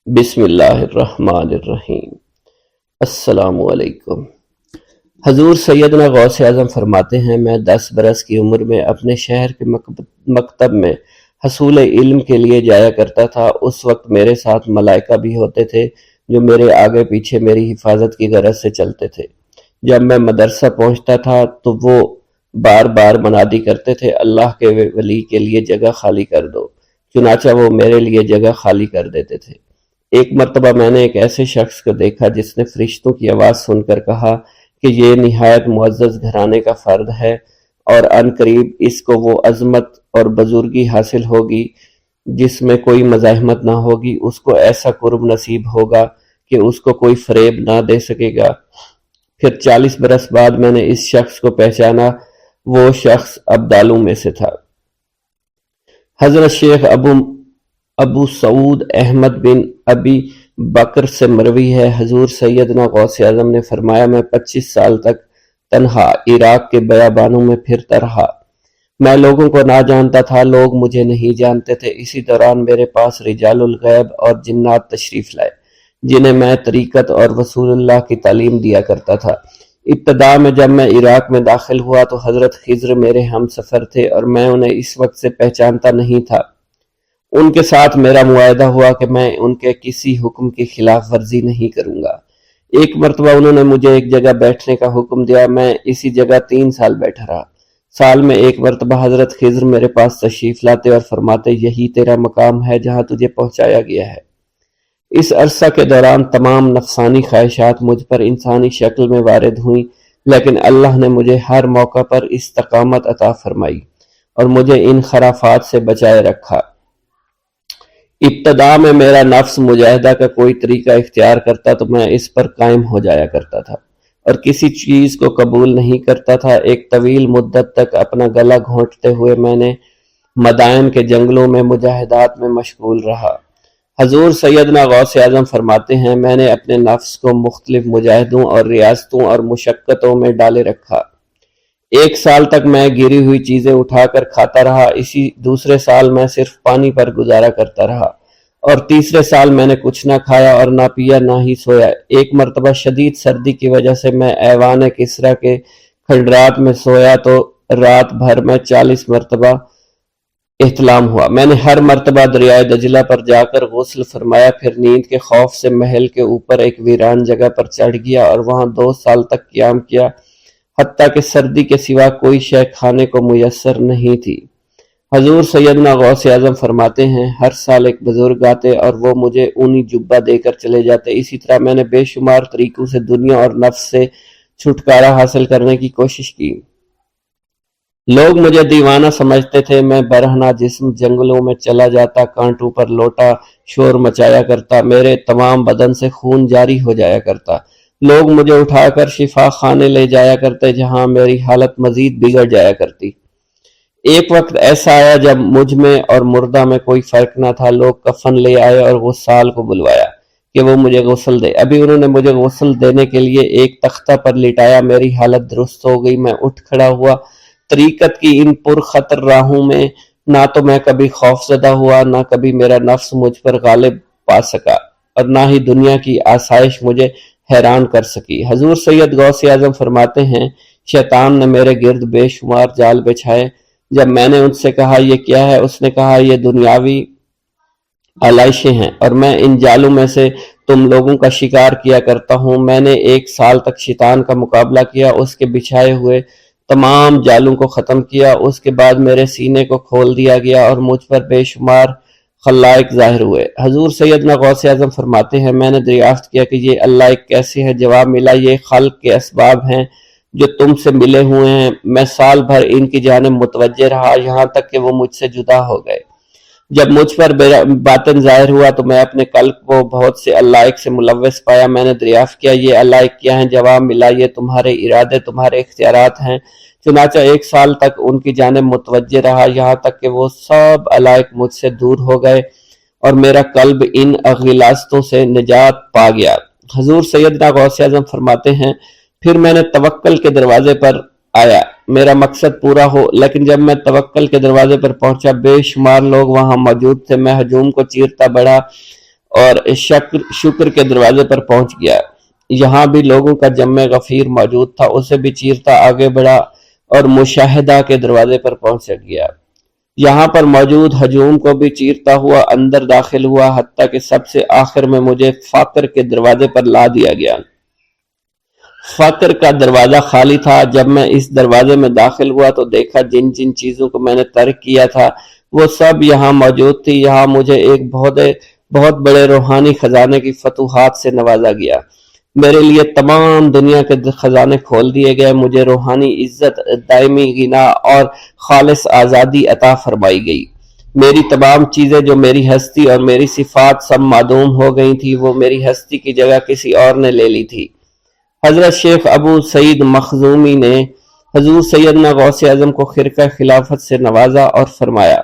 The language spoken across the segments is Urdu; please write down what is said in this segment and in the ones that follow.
بسم اللہ الرحمن الرحیم۔ السلام علیکم۔ حضور سیدنا غوث اعظم فرماتے ہیں، میں 10 برس کی عمر میں اپنے شہر کے مکتب میں حصول علم کے لیے جایا کرتا تھا۔ اس وقت میرے ساتھ ملائکہ بھی ہوتے تھے جو میرے آگے پیچھے میری حفاظت کی غرض سے چلتے تھے۔ جب میں مدرسہ پہنچتا تھا تو وہ بار بار منادی کرتے تھے، اللہ کے ولی کے لیے جگہ خالی کر دو۔ چنانچہ وہ میرے لیے جگہ خالی کر دیتے تھے۔ ایک مرتبہ میں نے ایک ایسے شخص کو دیکھا جس نے فرشتوں کی آواز سن کر کہا کہ یہ نہایت معزز گھرانے کا فرد ہے اور عن قریب اس کو وہ عظمت اور بزرگی حاصل ہوگی جس میں کوئی مزاحمت نہ ہوگی۔ اس کو ایسا قرب نصیب ہوگا کہ اس کو کوئی فریب نہ دے سکے گا۔ پھر 40 برس بعد میں نے اس شخص کو پہچانا، وہ شخص ابدالوں میں سے تھا۔ حضرت شیخ ابو سعود احمد بن ابی بکر سے مروی ہے، حضور سیدنا غوث اعظم نے فرمایا، میں 25 سال تک تنہا عراق کے بیابانوں میں پھرتا رہا۔ میں لوگوں کو نہ جانتا تھا، لوگ مجھے نہیں جانتے تھے۔ اسی دوران میرے پاس رجال الغیب اور جنات تشریف لائے جنہیں میں طریقت اور رسول اللہ کی تعلیم دیا کرتا تھا۔ ابتدا میں جب میں عراق میں داخل ہوا تو حضرت خضر میرے ہم سفر تھے اور میں انہیں اس وقت سے پہچانتا نہیں تھا۔ ان کے ساتھ میرا معاہدہ ہوا کہ میں ان کے کسی حکم کی خلاف ورزی نہیں کروں گا۔ ایک مرتبہ انہوں نے مجھے ایک جگہ بیٹھنے کا حکم دیا، میں اسی جگہ 3 سال بیٹھا رہا۔ سال میں ایک مرتبہ حضرت خضر میرے پاس تشریف لاتے اور فرماتے، یہی تیرا مقام ہے جہاں تجھے پہنچایا گیا ہے۔ اس عرصہ کے دوران تمام نفسانی خواہشات مجھ پر انسانی شکل میں وارد ہوئیں، لیکن اللہ نے مجھے ہر موقع پر استقامت عطا فرمائی اور مجھے ان خرافات سے بچائے رکھا۔ ابتدا میں میرا نفس مجاہدہ کا کوئی طریقہ اختیار کرتا تو میں اس پر قائم ہو جایا کرتا تھا اور کسی چیز کو قبول نہیں کرتا تھا۔ ایک طویل مدت تک اپنا گلا گھونٹتے ہوئے میں نے مدائن کے جنگلوں میں مجاہدات میں مشغول رہا۔ حضور سیدنا غوث اعظم فرماتے ہیں، میں نے اپنے نفس کو مختلف مجاہدوں اور ریاستوں اور مشقتوں میں ڈالے رکھا۔ 1 سال تک میں گری ہوئی چیزیں اٹھا کر کھاتا رہا، اسی دوسرے سال میں صرف پانی پر گزارا کرتا رہا اور تیسرے سال میں نے کچھ نہ کھایا اور نہ پیا نہ ہی سویا۔ ایک مرتبہ شدید سردی کی وجہ سے میں ایوان کسریٰ کے کھنڈرات میں سویا تو رات بھر میں 40 مرتبہ احتلام ہوا۔ میں نے ہر مرتبہ دریائے دجلہ پر جا کر غسل فرمایا، پھر نیند کے خوف سے محل کے اوپر ایک ویران جگہ پر چڑھ گیا اور وہاں 2 سال تک قیام کیا، حتیٰ کہ سردی کے سوا کوئی شے کھانے کو میسر نہیں تھی۔ حضور سیدنا غوث اعظم فرماتے ہیں، ہر سال ایک بزرگ آتے اور وہ مجھے اونی جبہ دے کر چلے جاتے۔ اسی طرح میں نے بے شمار طریقوں سے دنیا اور نفس سے چھٹکارا حاصل کرنے کی کوشش کی۔ لوگ مجھے دیوانہ سمجھتے تھے۔ میں برہنہ جسم جنگلوں میں چلا جاتا، کانٹوں پر لوٹا شور مچایا کرتا، میرے تمام بدن سے خون جاری ہو جایا کرتا۔ لوگ مجھے اٹھا کر شفا خانے لے جایا کرتے جہاں میری حالت مزید بگڑ جایا کرتی۔ ایک وقت ایسا آیا جب مجھ میں اور مردہ میں کوئی فرق نہ تھا۔ لوگ کفن لے آئے اور غسال کو بلوایا کہ وہ مجھے غسل دے۔ ابھی انہوں نے مجھے غسل دینے کے لیے ایک تختہ پر لٹایا، میری حالت درست ہو گئی، میں اٹھ کھڑا ہوا۔ طریقت کی ان پرخطر راہوں میں نہ تو میں کبھی خوف زدہ ہوا، نہ کبھی میرا نفس مجھ پر غالب پا سکا اور نہ ہی دنیا کی آسائش مجھے حیران کر سکی۔ حضور سید غوث اعظم فرماتے ہیں، شیطان نے میرے گرد بے شمار جال بچھائے۔ جب میں نے ان سے کہا یہ کیا ہے، اس نے کہا یہ دنیاوی آلائشیں ہیں اور میں ان جالوں میں سے تم لوگوں کا شکار کیا کرتا ہوں۔ میں نے 1 سال تک شیطان کا مقابلہ کیا، اس کے بچھائے ہوئے تمام جالوں کو ختم کیا۔ اس کے بعد میرے سینے کو کھول دیا گیا اور مجھ پر بے شمار خلائق ظاہر ہوئے۔ حضور سیدنا غوث اعظم فرماتے ہیں، میں نے دریافت کیا کہ یہ اللہ ایک کیسے ہے؟ جواب ملا، یہ خلق کے اسباب ہیں جو تم سے ملے ہوئے ہیں۔ میں سال بھر ان کی جانب متوجہ رہا یہاں تک کہ وہ مجھ سے جدا ہو گئے۔ جب مجھ پر باطن ظاہر ہوا تو میں اپنے قلب کو بہت سے علائق سے ملوث پایا۔ میں نے دریافت کیا یہ علائق کیا ہیں؟ جواب ملا، یہ تمہارے ارادے، تمہارے اختیارات ہیں۔ چنانچہ 1 سال تک ان کی جانب متوجہ رہا یہاں تک کہ وہ سب علائق مجھ سے دور ہو گئے اور میرا قلب ان غلاظتوں سے نجات پا گیا۔ حضور سیدنا غوث اعظم فرماتے ہیں، پھر میں نے توکل کے دروازے پر آیا، میرا مقصد پورا ہو، لیکن جب میں توکل کے دروازے پر پہنچا بے شمار لوگ وہاں موجود تھے۔ میں ہجوم کو چیرتا بڑھا اور شکر کے دروازے پر پہنچ گیا۔ یہاں بھی لوگوں کا جمع غفیر موجود تھا، اسے بھی چیرتا آگے بڑھا اور مشاہدہ کے دروازے پر پہنچ گیا۔ یہاں پر موجود ہجوم کو بھی چیرتا ہوا اندر داخل ہوا، حتیٰ کہ سب سے آخر میں مجھے فقر کے دروازے پر لا دیا گیا۔ فقر کا دروازہ خالی تھا۔ جب میں اس دروازے میں داخل ہوا تو دیکھا جن جن چیزوں کو میں نے ترک کیا تھا وہ سب یہاں موجود تھی۔ یہاں مجھے ایک بہت بڑے روحانی خزانے کی فتوحات سے نوازا گیا۔ میرے لیے تمام دنیا کے خزانے کھول دیے گئے، مجھے روحانی عزت، دائمی غنا اور خالص آزادی عطا فرمائی گئی۔ میری تمام چیزیں جو میری ہستی اور میری صفات سب معدوم ہو گئی تھی، وہ میری ہستی کی جگہ کسی اور نے لے لی تھی۔ حضرت شیخ ابو سعید مخزومی نے حضور سیدنا غوث اعظم کو خرقہ خلافت سے نوازا اور فرمایا،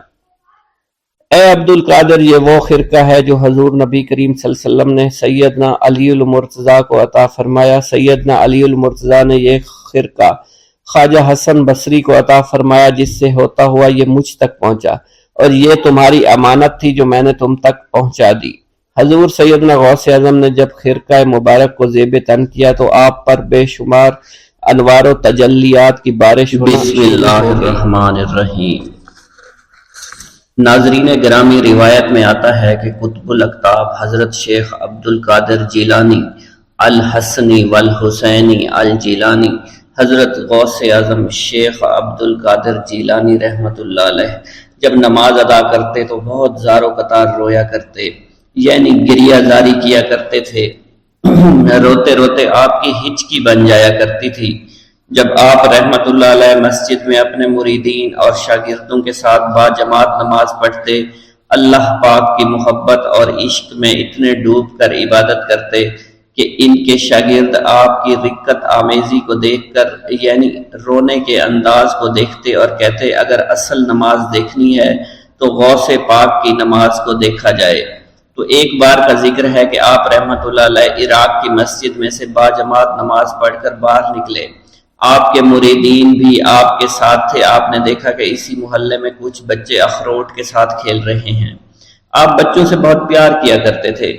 اے عبد القادر، یہ وہ خرقہ ہے جو حضور نبی کریم صلی اللہ علیہ وسلم نے سیدنا علی المرتضیٰ کو عطا فرمایا۔ سیدنا علی المرتضیٰ نے یہ خرقہ خواجہ حسن بصری کو عطا فرمایا، جس سے ہوتا ہوا یہ مجھ تک پہنچا، اور یہ تمہاری امانت تھی جو میں نے تم تک پہنچا دی۔ حضور سیدنا غوث اعظم نے جب خرقہ مبارک کو زیب تن کیا تو آپ پر بے شمار انوار و تجلیات کی بارش ہونا۔ بسم اللہ الرحمن الرحیم۔ ناظرین گرامی، روایت میں آتا ہے کہ قطب الاقطاب حضرت شیخ عبد القادر جیلانی الحسنی والحسینی الجیلانی، حضرت غوث اعظم شیخ عبد القادر جیلانی رحمۃ اللہ علیہ جب نماز ادا کرتے تو بہت زار و قطار رویا کرتے، یعنی گریہ زاری کیا کرتے تھے۔ روتے روتے آپ کی ہچکی بن جایا کرتی تھی۔ جب آپ رحمت اللہ علیہ مسجد میں اپنے مریدین اور شاگردوں کے ساتھ با جماعت نماز پڑھتے، اللہ پاک کی محبت اور عشق میں اتنے ڈوب کر عبادت کرتے کہ ان کے شاگرد آپ کی رقت آمیزی کو دیکھ کر، یعنی رونے کے انداز کو دیکھتے اور کہتے، اگر اصل نماز دیکھنی ہے تو غوث پاک کی نماز کو دیکھا جائے۔ تو ایک بار کا ذکر ہے کہ آپ رحمت اللہ علیہ عراق کی مسجد میں سے با جماعت نماز پڑھ کر باہر نکلے۔ آپ کے مریدین بھی آپ کے ساتھ تھے۔ آپ نے دیکھا کہ اسی محلے میں کچھ بچے اخروٹ کے ساتھ کھیل رہے ہیں۔ آپ بچوں سے بہت پیار کیا کرتے تھے،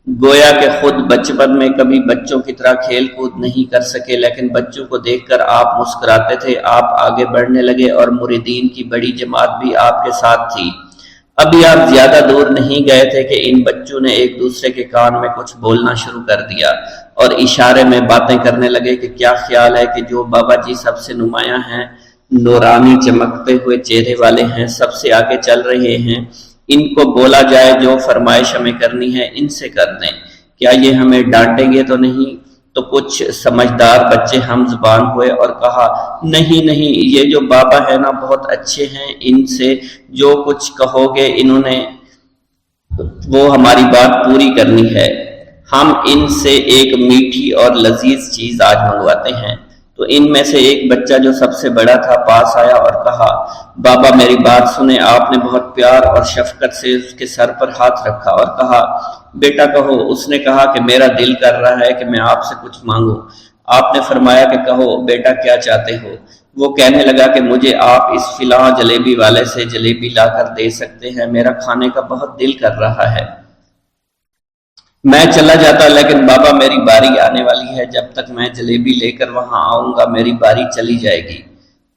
گویا کہ خود بچپن میں کبھی بچوں کی طرح کھیل کود نہیں کر سکے، لیکن بچوں کو دیکھ کر آپ مسکراتے تھے۔ آپ آگے بڑھنے لگے اور مریدین کی بڑی جماعت بھی آپ کے ساتھ تھی۔ ابھی آپ زیادہ دور نہیں گئے تھے کہ ان بچوں نے ایک دوسرے کے کان میں کچھ بولنا شروع کر دیا اور اشارے میں باتیں کرنے لگے کہ کیا خیال ہے کہ جو بابا جی سب سے نمایاں ہیں، نورانی چمکتے ہوئے چہرے والے ہیں، سب سے آگے چل رہے ہیں، ان کو بولا جائے، جو فرمائش ہمیں کرنی ہے ان سے کر دیں، کیا یہ ہمیں ڈانٹیں گے تو نہیں؟ تو کچھ سمجھدار بچے ہم زبان ہوئے اور کہا، نہیں نہیں، یہ جو بابا ہے نا بہت اچھے ہیں، ان سے جو کچھ کہو گے انہوں نے وہ ہماری بات پوری کرنی ہے، ہم ان سے ایک میٹھی اور لذیذ چیز آج منگواتے ہیں۔ تو ان میں سے ایک بچہ جو سب سے بڑا تھا پاس آیا اور کہا، بابا میری بات سنیں۔ آپ نے بہت پیار اور شفقت سے اس کے سر پر ہاتھ رکھا اور کہا، بیٹا کہو۔ اس نے کہا کہ میرا دل کر رہا ہے کہ میں آپ سے کچھ مانگوں۔ آپ نے فرمایا کہ کہو بیٹا کیا چاہتے ہو؟ وہ کہنے لگا کہ مجھے آپ اس فلاں جلیبی والے سے جلیبی لا کر دے سکتے ہیں، میرا کھانے کا بہت دل کر رہا ہے۔ میں چلا جاتا، لیکن بابا میری باری آنے والی ہے، جب تک میں جلیبی لے کر وہاں آؤں گا میری باری چلی جائے گی۔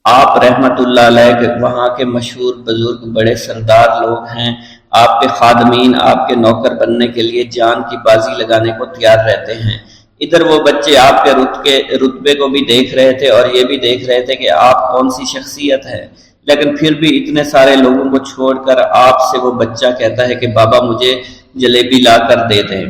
آپ رحمت اللہ علیہ کے وہاں کے مشہور بزرگ بڑے سردار لوگ ہیں، آپ کے خادمین آپ کے نوکر بننے کے لیے جان کی بازی لگانے کو تیار رہتے ہیں۔ ادھر وہ بچے آپ کے رتبے کو بھی دیکھ رہے تھے اور یہ بھی دیکھ رہے تھے کہ آپ کون سی شخصیت ہے، لیکن پھر بھی اتنے سارے لوگوں کو چھوڑ کر آپ سے وہ بچہ کہتا ہے کہ بابا مجھے جلیبی لا کر دے دیں۔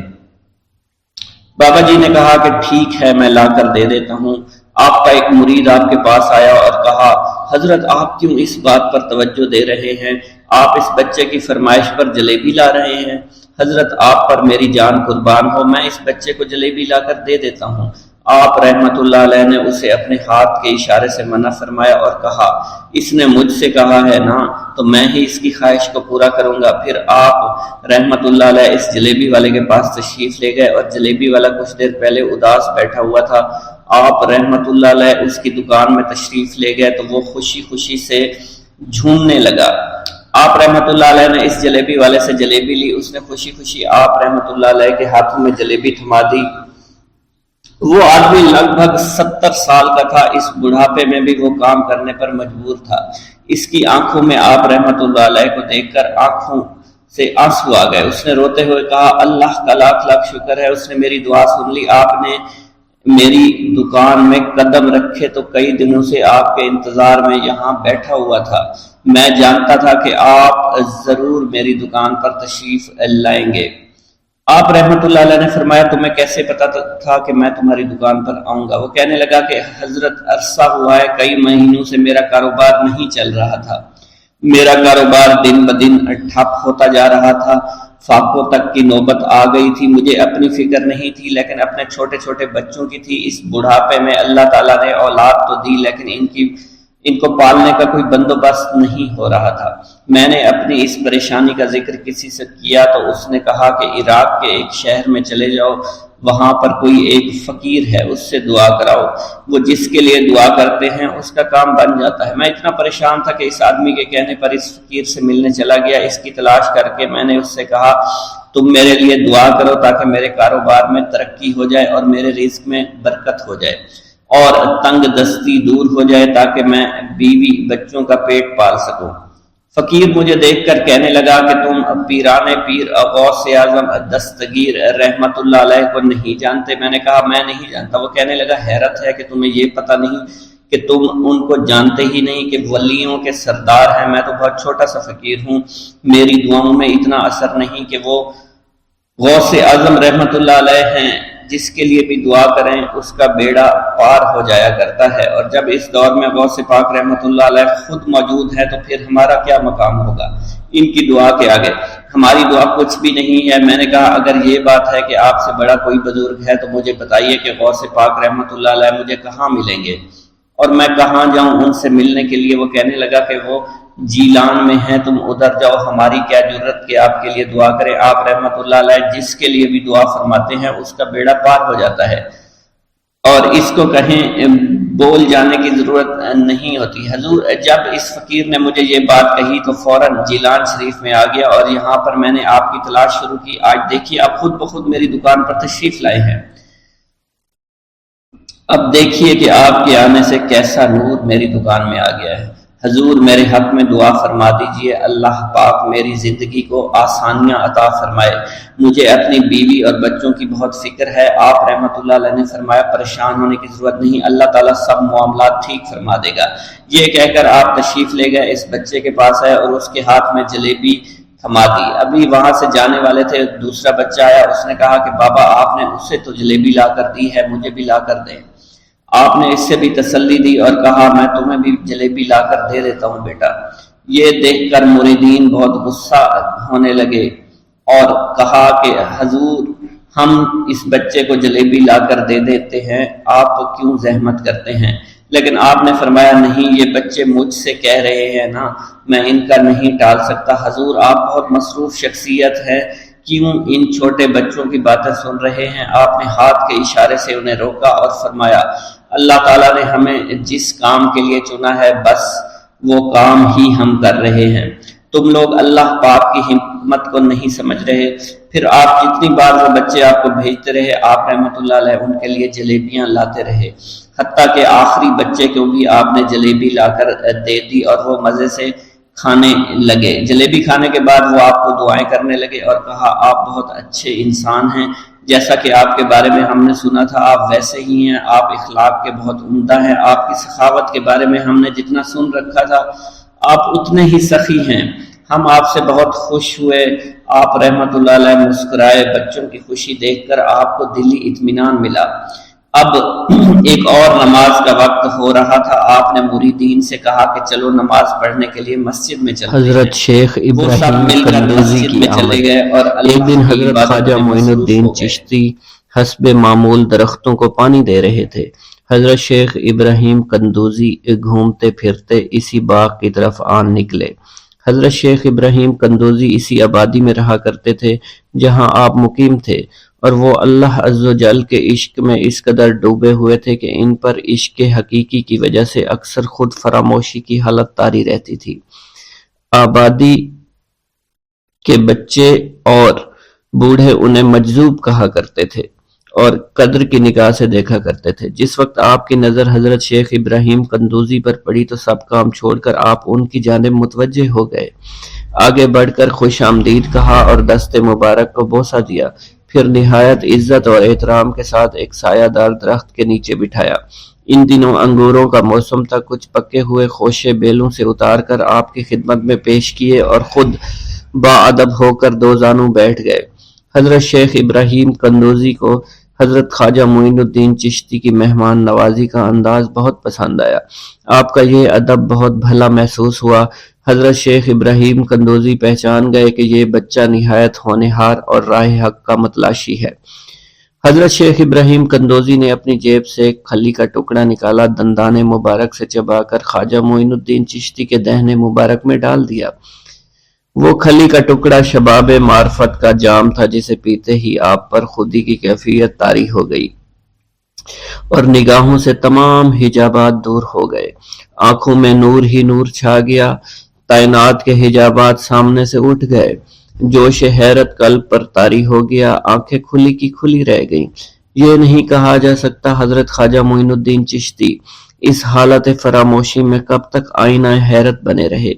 بابا جی نے کہا کہ ٹھیک ہے میں لا کر دے دیتا ہوں۔ آپ کا ایک مرید آپ کے پاس آیا اور کہا، حضرت آپ کیوں اس بات پر توجہ دے رہے ہیں؟ آپ اس بچے کی فرمائش پر جلیبی لا رہے ہیں۔ حضرت آپ پر میری جان قربان ہو، میں اس بچے کو جلیبی لا کر دے دیتا ہوں۔ آپ رحمت اللہ علیہ نے اسے اپنے ہاتھ کے اشارے سے منع فرمایا اور کہا، اس نے مجھ سے کہا ہے نا تو میں ہی اس کی خواہش کو پورا کروں گا۔ پھر آپ رحمت اللہ علیہ اس جلیبی والے کے پاس تشریف لے گئے اور جلیبی والا کچھ دیر پہلے اداس بیٹھا ہوا تھا۔ آپ رحمت اللہ علیہ اس کی دکان میں تشریف لے گئے تو وہ خوشی خوشی سے جھومنے لگا۔ آپ رحمۃ اللہ علیہ نے اس جلیبی والے سے جلیبی لی، اس نے خوشی خوشی آپ رحمۃ اللہ علیہ کے ہاتھوں میں جلیبی تھما دی۔ وہ آدمی لگ بھگ 70 سال کا تھا، اس بڑھاپے میں بھی وہ کام کرنے پر مجبور تھا۔ اس کی آنکھوں میں آپ رحمۃ اللہ علیہ کو دیکھ کر آنکھوں سے آنسو آ گئے۔ اس نے روتے ہوئے کہا اللہ کا لاکھ لاکھ شکر ہے، اس نے میری دعا سن لی۔ آپ نے میری دکان میں قدم رکھے تو کئی دنوں سے آپ کے انتظار میں یہاں بیٹھا ہوا تھا۔ میں جانتا تھا کہ آپ ضرور میری دکان پر تشریف لائیں گے۔ آپ رحمت اللہ علیہ نے فرمایا تمہیں کیسے پتا تھا کہ میں تمہاری دکان پر آؤں گا؟ وہ کہنے لگا کہ حضرت عرصہ ہوا ہے، کئی مہینوں سے میرا کاروبار نہیں چل رہا تھا، میرا کاروبار دن بدن ٹھپ ہوتا جا رہا تھا، فاقوں تک کی نوبت آ گئی تھی۔ مجھے اپنی فکر نہیں تھی لیکن اپنے چھوٹے چھوٹے بچوں کی تھی۔ اس بڑھاپے میں اللہ تعالیٰ نے اولاد تو دی لیکن ان کو پالنے کا کوئی بندوبست نہیں ہو رہا تھا۔ میں نے اپنی اس پریشانی کا ذکر کسی سے کیا تو اس نے کہا کہ عراق کے ایک شہر میں چلے جاؤ، وہاں پر کوئی ایک فقیر ہے، اس سے دعا کراؤ، وہ جس کے لیے دعا کرتے ہیں اس کا کام بن جاتا ہے۔ میں اتنا پریشان تھا کہ اس آدمی کے کہنے پر اس فقیر سے ملنے چلا گیا۔ اس کی تلاش کر کے میں نے اس سے کہا تم میرے لیے دعا کرو تاکہ میرے کاروبار میں ترقی ہو جائے اور میرے رزق میں برکت ہو جائے اور تنگ دستی دور ہو جائے تاکہ میں بیوی بچوں کا پیٹ پال سکوں۔ فقیر مجھے دیکھ کر کہنے لگا کہ تم پیران پیر غوث اعظم دستگیر رحمت اللہ علیہ کو نہیں جانتے؟ میں نے کہا میں نہیں جانتا۔ وہ کہنے لگا حیرت ہے کہ تمہیں یہ پتہ نہیں کہ تم ان کو جانتے ہی نہیں کہ ولیوں کے سردار ہیں۔ میں تو بہت چھوٹا سا فقیر ہوں، میری دعاؤں میں اتنا اثر نہیں کہ وہ غوث اعظم رحمت اللہ علیہ ہیں، جس کے لیے بھی دعا کریں اس کا بیڑا پار ہو جایا کرتا ہے، اور جب اس دور میں غوث پاک رحمت اللہ علیہ خود موجود ہے تو پھر ہمارا کیا مقام ہوگا ان کی دعا کے آگے؟ ہماری دعا کچھ بھی نہیں ہے۔ میں نے کہا اگر یہ بات ہے کہ آپ سے بڑا کوئی بزرگ ہے تو مجھے بتائیے کہ غوث پاک رحمت اللہ علیہ مجھے کہاں ملیں گے اور میں کہاں جاؤں ان سے ملنے کے لیے؟ وہ کہنے لگا کہ وہ جیلان میں ہیں، تم ادھر جاؤ، ہماری کیا جرت کہ آپ کے لیے دعا کریں۔ آپ رحمت اللہ علیہ جس کے لیے بھی دعا فرماتے ہیں اس کا بیڑا پار ہو جاتا ہے اور اس کو کہیں بول جانے کی ضرورت نہیں ہوتی۔ حضور جب اس فقیر نے مجھے یہ بات کہی تو فوراً جیلان شریف میں آ گیا اور یہاں پر میں نے آپ کی تلاش شروع کی۔ آج دیکھیے آپ خود بخود میری دکان پر تشریف لائے ہیں۔ اب دیکھیے کہ آپ کے آنے سے کیسا نور میری دکان میں آ گیا ہے۔ حضور میرے حق میں دعا فرما دیجئے، اللہ پاک میری زندگی کو آسانیاں عطا فرمائے، مجھے اپنی بیوی اور بچوں کی بہت فکر ہے۔ آپ رحمت اللہ علیہ نے فرمایا پریشان ہونے کی ضرورت نہیں، اللہ تعالیٰ سب معاملات ٹھیک فرما دے گا۔ یہ کہہ کر آپ تشریف لے گئے، اس بچے کے پاس آئے اور اس کے ہاتھ میں جلیبی تھما دی۔ ابھی وہاں سے جانے والے تھے، دوسرا بچہ آیا، اس نے کہا کہ بابا آپ نے اس سے تو جلیبی لا کر دی ہے، مجھے بھی لا کر دیں۔ آپ نے اس سے بھی تسلی دی اور کہا میں تمہیں بھی جلیبی لا کر دے دیتا ہوں بیٹا۔ یہ دیکھ کر مریدین بہت غصہ ہونے لگے اور کہا کہ حضور ہم اس بچے کو جلیبی لا کر دے دیتے ہیں، آپ کیوں زحمت کرتے ہیں؟ لیکن آپ نے فرمایا نہیں، یہ بچے مجھ سے کہہ رہے ہیں نا، میں ان کا نہیں ٹال سکتا۔ حضور آپ بہت مصروف شخصیت ہے، کیوں ان چھوٹے بچوں کی باتیں سن رہے ہیں؟ آپ نے ہاتھ کے اشارے سے انہیں روکا اور فرمایا اللہ تعالیٰ نے ہمیں جس کام کے لیے چنا ہے بس وہ کام ہی ہم کر رہے ہیں، تم لوگ اللہ پاک کی حکمت کو نہیں سمجھ رہے۔ پھر آپ جتنی بار وہ بچے آپ کو بھیجتے رہے، آپ رحمت اللہ علیہ ان کے لیے جلیبیاں لاتے رہے، حتیٰ کہ آخری بچے کو بھی آپ نے جلیبی لا کر دے دی اور وہ مزے سے کھانے لگے۔ جلیبی کھانے کے بعد وہ آپ کو دعائیں کرنے لگے اور کہا آپ بہت اچھے انسان ہیں، جیسا کہ آپ کے بارے میں ہم نے سنا تھا آپ ویسے ہی ہیں، آپ اخلاق کے بہت عمدہ ہیں، آپ کی سخاوت کے بارے میں ہم نے جتنا سن رکھا تھا آپ اتنے ہی سخی ہیں، ہم آپ سے بہت خوش ہوئے۔ آپ رحمت اللہ علیہ مسکرائے، بچوں کی خوشی دیکھ کر آپ کو دلی اطمینان ملا۔ اب ایک اور نماز کا وقت ہو رہا تھا، آپ نے مریدین سے کہا کہ چلو نماز پڑھنے کے لیے مسجد میں چلتے ہیں۔ حضرت شیخ ابراہیم قندوزی کی آمد۔ ایک دن حضرت خواجہ معین الدین چشتی حسب معمول درختوں کو پانی دے رہے تھے۔ حضرت شیخ ابراہیم قندوزی گھومتے پھرتے اسی باغ کی طرف آن نکلے۔ حضرت شیخ ابراہیم قندوزی اسی آبادی میں رہا کرتے تھے جہاں آپ مقیم تھے، اور وہ اللہ عز و جل کے عشق میں اس قدر ڈوبے ہوئے تھے کہ ان پر عشق حقیقی کی وجہ سے اکثر خود فراموشی کی حالت طاری رہتی تھی۔ آبادی کے بچے اور بوڑھے انہیں مجذوب کہا کرتے تھے اور قدر کی نگاہ سے دیکھا کرتے تھے۔ جس وقت آپ کی نظر حضرت شیخ ابراہیم قندوزی پر پڑی تو سب کام چھوڑ کر آپ ان کی جانب متوجہ ہو گئے۔ آگے بڑھ کر خوش آمدید کہا اور دست مبارک کو بوسہ دیا، پھر نہایت عزت اور احترام کے ساتھ ایک سایہ دار درخت کے نیچے بٹھایا۔ ان دنوں انگوروں کا موسم تھا، کچھ پکے ہوئے خوشے بیلوں سے اتار کر آپ کی خدمت میں پیش کیے اور خود باادب ہو کر دو زانوں بیٹھ گئے۔ حضرت شیخ ابراہیم قندوزی کو حضرت خواجہ معین الدین چشتی کی مہمان نوازی کا انداز بہت پسند آیا۔ آپ کا یہ ادب بہت بھلا محسوس ہوا۔ حضرت شیخ ابراہیم قندوزی پہچان گئے کہ یہ بچہ نہایت ہونہار اور راہ حق کا متلاشی ہے۔ حضرت شیخ ابراہیم قندوزی نے اپنی جیب سے ایک کھلی کا ٹکڑا نکالا، دندان مبارک سے چبا کر خواجہ معین الدین چشتی کے دہنے مبارک میں ڈال دیا۔ وہ کھلی کا ٹکڑا شباب معرفت کا جام تھا، جسے پیتے ہی آپ پر خودی کی کیفیت طاری ہو گئی اور نگاہوں سے تمام حجابات دور ہو گئے۔ آنکھوں میں نور ہی نور چھا گیا، تعینات کے حجابات سامنے سے اٹھ گئے، جوش حیرت قلب پر طاری ہو گیا، آنکھیں کھلی کی کھلی رہ گئیں۔ یہ نہیں کہا جا سکتا حضرت خواجہ معین الدین چشتی اس حالت فراموشی میں کب تک آئینہ حیرت بنے رہے۔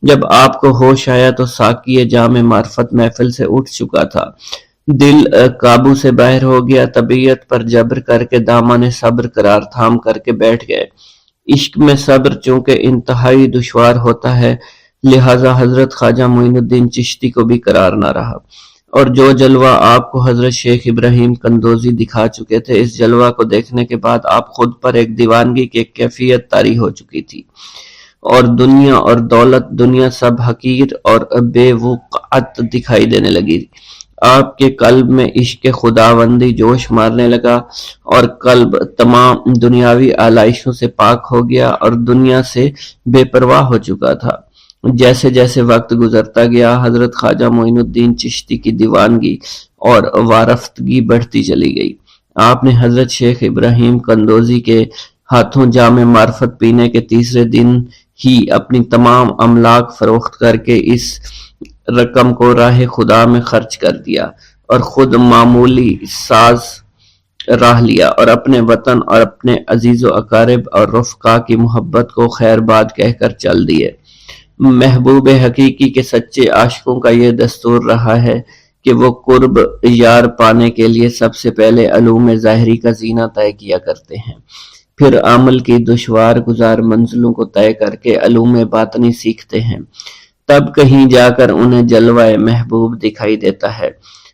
جب آپ کو ہوش آیا تو ساقی جام معرفت محفل سے اٹھ چکا تھا، دل قابو سے باہر ہو گیا، طبیعت پر جبر کر کے دامن صبر قرار تھام کر کے بیٹھ گئے۔ عشق میں صبر چونکہ انتہائی دشوار ہوتا ہے، لہذا حضرت خواجہ معین الدین چشتی کو بھی قرار نہ رہا، اور جو جلوہ آپ کو حضرت شیخ ابراہیم قندوزی دکھا چکے تھے، اس جلوہ کو دیکھنے کے بعد آپ خود پر ایک دیوانگی کی ایک کیفیت طاری ہو چکی تھی، اور دنیا اور دولت، دنیا سب حقیر اور بے وقعت دکھائی دینے لگی۔ آپ کے قلب میں عشق خداوندی جوش مارنے لگا اور قلب تمام دنیاوی آلائشوں سے پاک ہو گیا اور دنیا سے بے پرواہ ہو چکا تھا۔ جیسے جیسے وقت گزرتا گیا، حضرت خواجہ معین الدین چشتی کی دیوانگی اور وارفتگی بڑھتی چلی گئی۔ آپ نے حضرت شیخ ابراہیم قندوزی کے ہاتھوں جام معرفت پینے کے تیسرے دن ہی اپنی تمام املاک فروخت کر کے اس رقم کو راہ خدا میں خرچ کر دیا اور خود معمولی ساز راہ لیا اور اپنے وطن اور اپنے عزیز و اقارب اور رفقا کی محبت کو خیر باد کہہ کر چل دیے۔ محبوب حقیقی کے سچے عاشقوں کا یہ دستور رہا ہے کہ وہ قرب یار پانے کے لیے سب سے پہلے علوم ظاہری کا زینہ طے کیا کرتے ہیں، پھر عمل کی دشوار گزار منزلوں کو طے کر کے علوم باطنی سیکھتے ہیں، تب کہیں جا کر انہیں جلوہ محبوب دکھائی دیتا ہے۔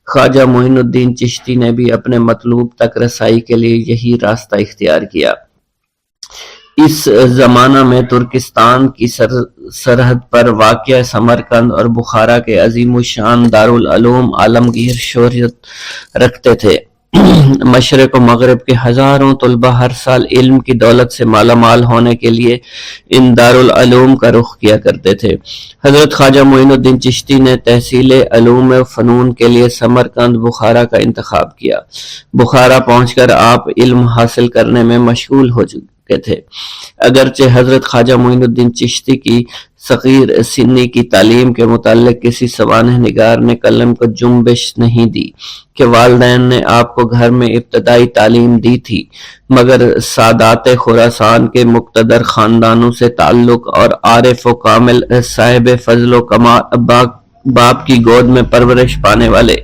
خواجہ معین الدین چشتی نے بھی اپنے مطلوب تک رسائی کے لیے یہی راستہ اختیار کیا۔ اس زمانہ میں ترکستان کی سرحد پر واقع سمرقند اور بخارا کے عظیم الشان دارالعلوم عالمگیر شہرت رکھتے تھے۔ مشرق و مغرب کے ہزاروں طلبہ ہر سال علم کی دولت سے مالا مال ہونے کے لیے ان دارالعلوم کا رخ کیا کرتے تھے۔ حضرت خواجہ معین الدین چشتی نے تحصیل علوم و فنون کے لیے سمرقند بخارا کا انتخاب کیا۔ بخارا پہنچ کر آپ علم حاصل کرنے میں مشغول ہو چکے تھے۔ اگرچہ حضرت خواجہ معین الدین چشتی کی صغیر سنی کی تعلیم کے متعلق کسی سوانح نگار نے قلم کو جنبش نہیں دی کہ والدین نے آپ کو گھر میں ابتدائی تعلیم دی تھی، مگر سادات خراسان کے مقتدر خاندانوں سے تعلق اور عارف و کامل صاحب فضل و کمال باپ کی گود میں پرورش پانے والے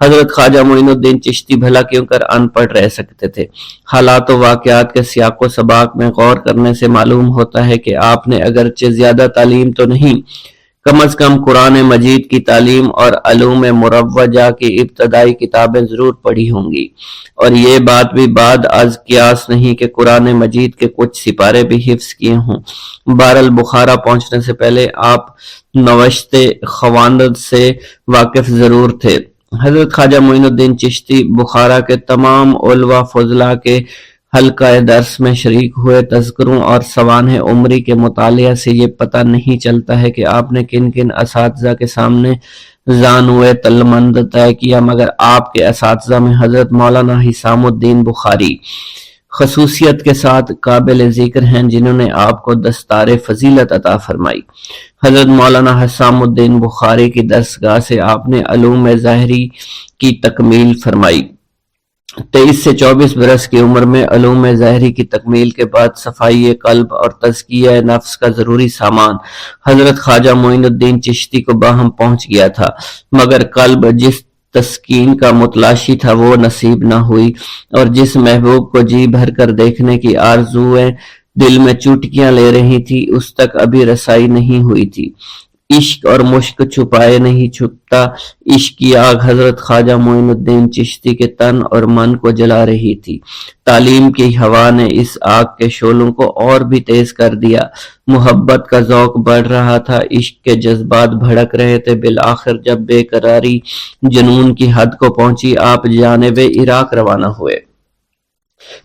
حضرت خواجہ معین الدین چشتی بھلا کیوں کر ان پڑھ رہ سکتے تھے۔ حالات و واقعات کے سیاق و سباق میں غور کرنے سے معلوم ہوتا ہے کہ آپ نے اگرچہ زیادہ تعلیم تو نہیں، کم از کم قرآن مجید کی تعلیم اور علوم مروجہ کی ابتدائی کتابیں ضرور پڑھی ہوں گی، اور یہ بات بھی بعد از قیاس نہیں کہ قرآن مجید کے کچھ سپارے بھی حفظ کیے ہوں۔ بہرحال بخارا پہنچنے سے پہلے آپ نوشت خواندند سے واقف ضرور تھے۔ حضرت خواجہ معین الدین چشتی بخارا کے تمام علماء فضلاء کے حلقہ درس میں شریک ہوئے۔ تذکروں اور سوانح عمری کے مطالعہ سے یہ پتہ نہیں چلتا ہے کہ آپ نے کن کن اساتذہ کے سامنے زانوئے تلمند طے کیا، مگر آپ کے اساتذہ میں حضرت مولانا حسام الدین بخاری، خصوصیت کے ساتھ قابل ذکر ہیں جنہوں نے آپ کو دستار فضیلت عطا فرمائی۔ حضرت مولانا حسام الدین بخاری کی درسگاہ سے آپ نے علوم ظاہری کی تکمیل فرمائی۔ 23 سے 24 برس کی عمر میں علوم ظاہری کی تکمیل کے بعد صفائی قلب اور تزکیہ نفس کا ضروری سامان حضرت خواجہ معین الدین چشتی کو باہم پہنچ گیا تھا، مگر قلب جس تسکین کا متلاشی تھا وہ نصیب نہ ہوئی، اور جس محبوب کو جی بھر کر دیکھنے کی آرزویں دل میں چوٹکیاں لے رہی تھی اس تک ابھی رسائی نہیں ہوئی تھی۔ عشق اور مشک چھپائے نہیں چھپتا، عشق کی آگ حضرت خواجہ معین الدین چشتی کے تن اور من کو جلا رہی تھی۔ تعلیم کی ہوا نے اس آگ کے شعلوں کو اور بھی تیز کر دیا، محبت کا ذوق بڑھ رہا تھا، عشق کے جذبات بھڑک رہے تھے۔ بالآخر جب بے قراری جنون کی حد کو پہنچی، آپ جانب عراق روانہ ہوئے۔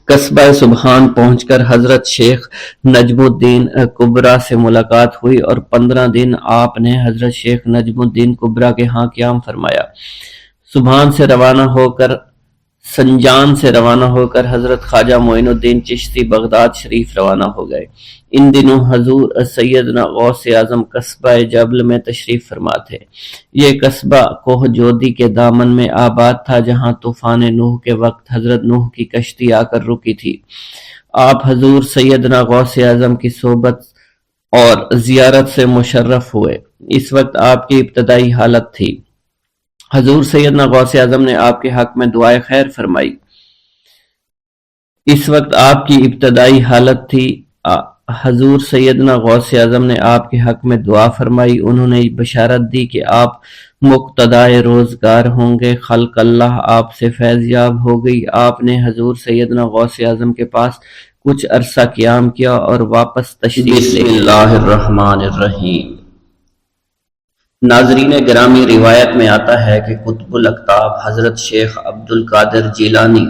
قصبہ سبحان پہنچ کر حضرت شیخ نجم الدین کبرا سے ملاقات ہوئی اور 15 دن آپ نے حضرت شیخ نجم الدین کبرا کے ہاں قیام فرمایا۔ سبحان سے روانہ ہو کر سنجان سے روانہ ہو کر حضرت خواجہ معین الدین چشتی بغداد شریف روانہ ہو گئے۔ ان دنوں حضور سیدنا غوث اعظم قصبہ جبل میں تشریف فرما تھے۔ یہ قصبہ کوہ جودی کے دامن میں آباد تھا جہاں طوفان نوح کے وقت حضرت نوح کی کشتی آ کر رکی تھی۔ آپ حضور سیدنا غوث اعظم کی صحبت اور زیارت سے مشرف ہوئے۔ اس وقت آپ کی ابتدائی حالت تھی۔ حضور سیدنا غوث اعظم نے آپ کے حق میں دعائے خیر فرمائی۔ اس وقت آپ کی ابتدائی حالت تھی۔ حضور سیدنا غوث اعظم نے آپ کے حق میں دعا فرمائی۔ انہوں نے بشارت دی کہ آپ مقتدائے روزگار ہوں گے، خلق اللہ آپ سے فیض یاب ہو گئی۔ آپ نے حضور سیدنا غوث اعظم کے پاس کچھ عرصہ قیام کیا اور واپس تشریف لے گئے۔ بسم اللہ الرحمن الرحیم۔ ناظرین گرامی، روایت میں آتا ہے کہ قطب الاقطاب حضرت شیخ عبد القادر جیلانی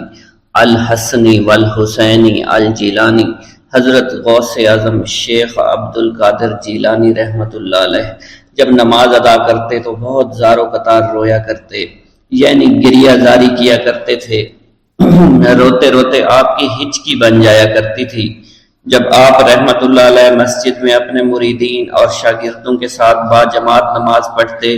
الحسنی والحسینی الجیلانی، حضرت غوث اعظم شیخ عبد القادر جیلانی رحمۃ اللہ علیہ جب نماز ادا کرتے تو بہت زار و قطار رویا کرتے، یعنی گریہ زاری کیا کرتے تھے۔ روتے روتے آپ کی ہچکی بن جایا کرتی تھی۔ جب آپ رحمت اللہ علیہ مسجد میں اپنے مریدین اور شاگردوں کے ساتھ با جماعت نماز پڑھتے،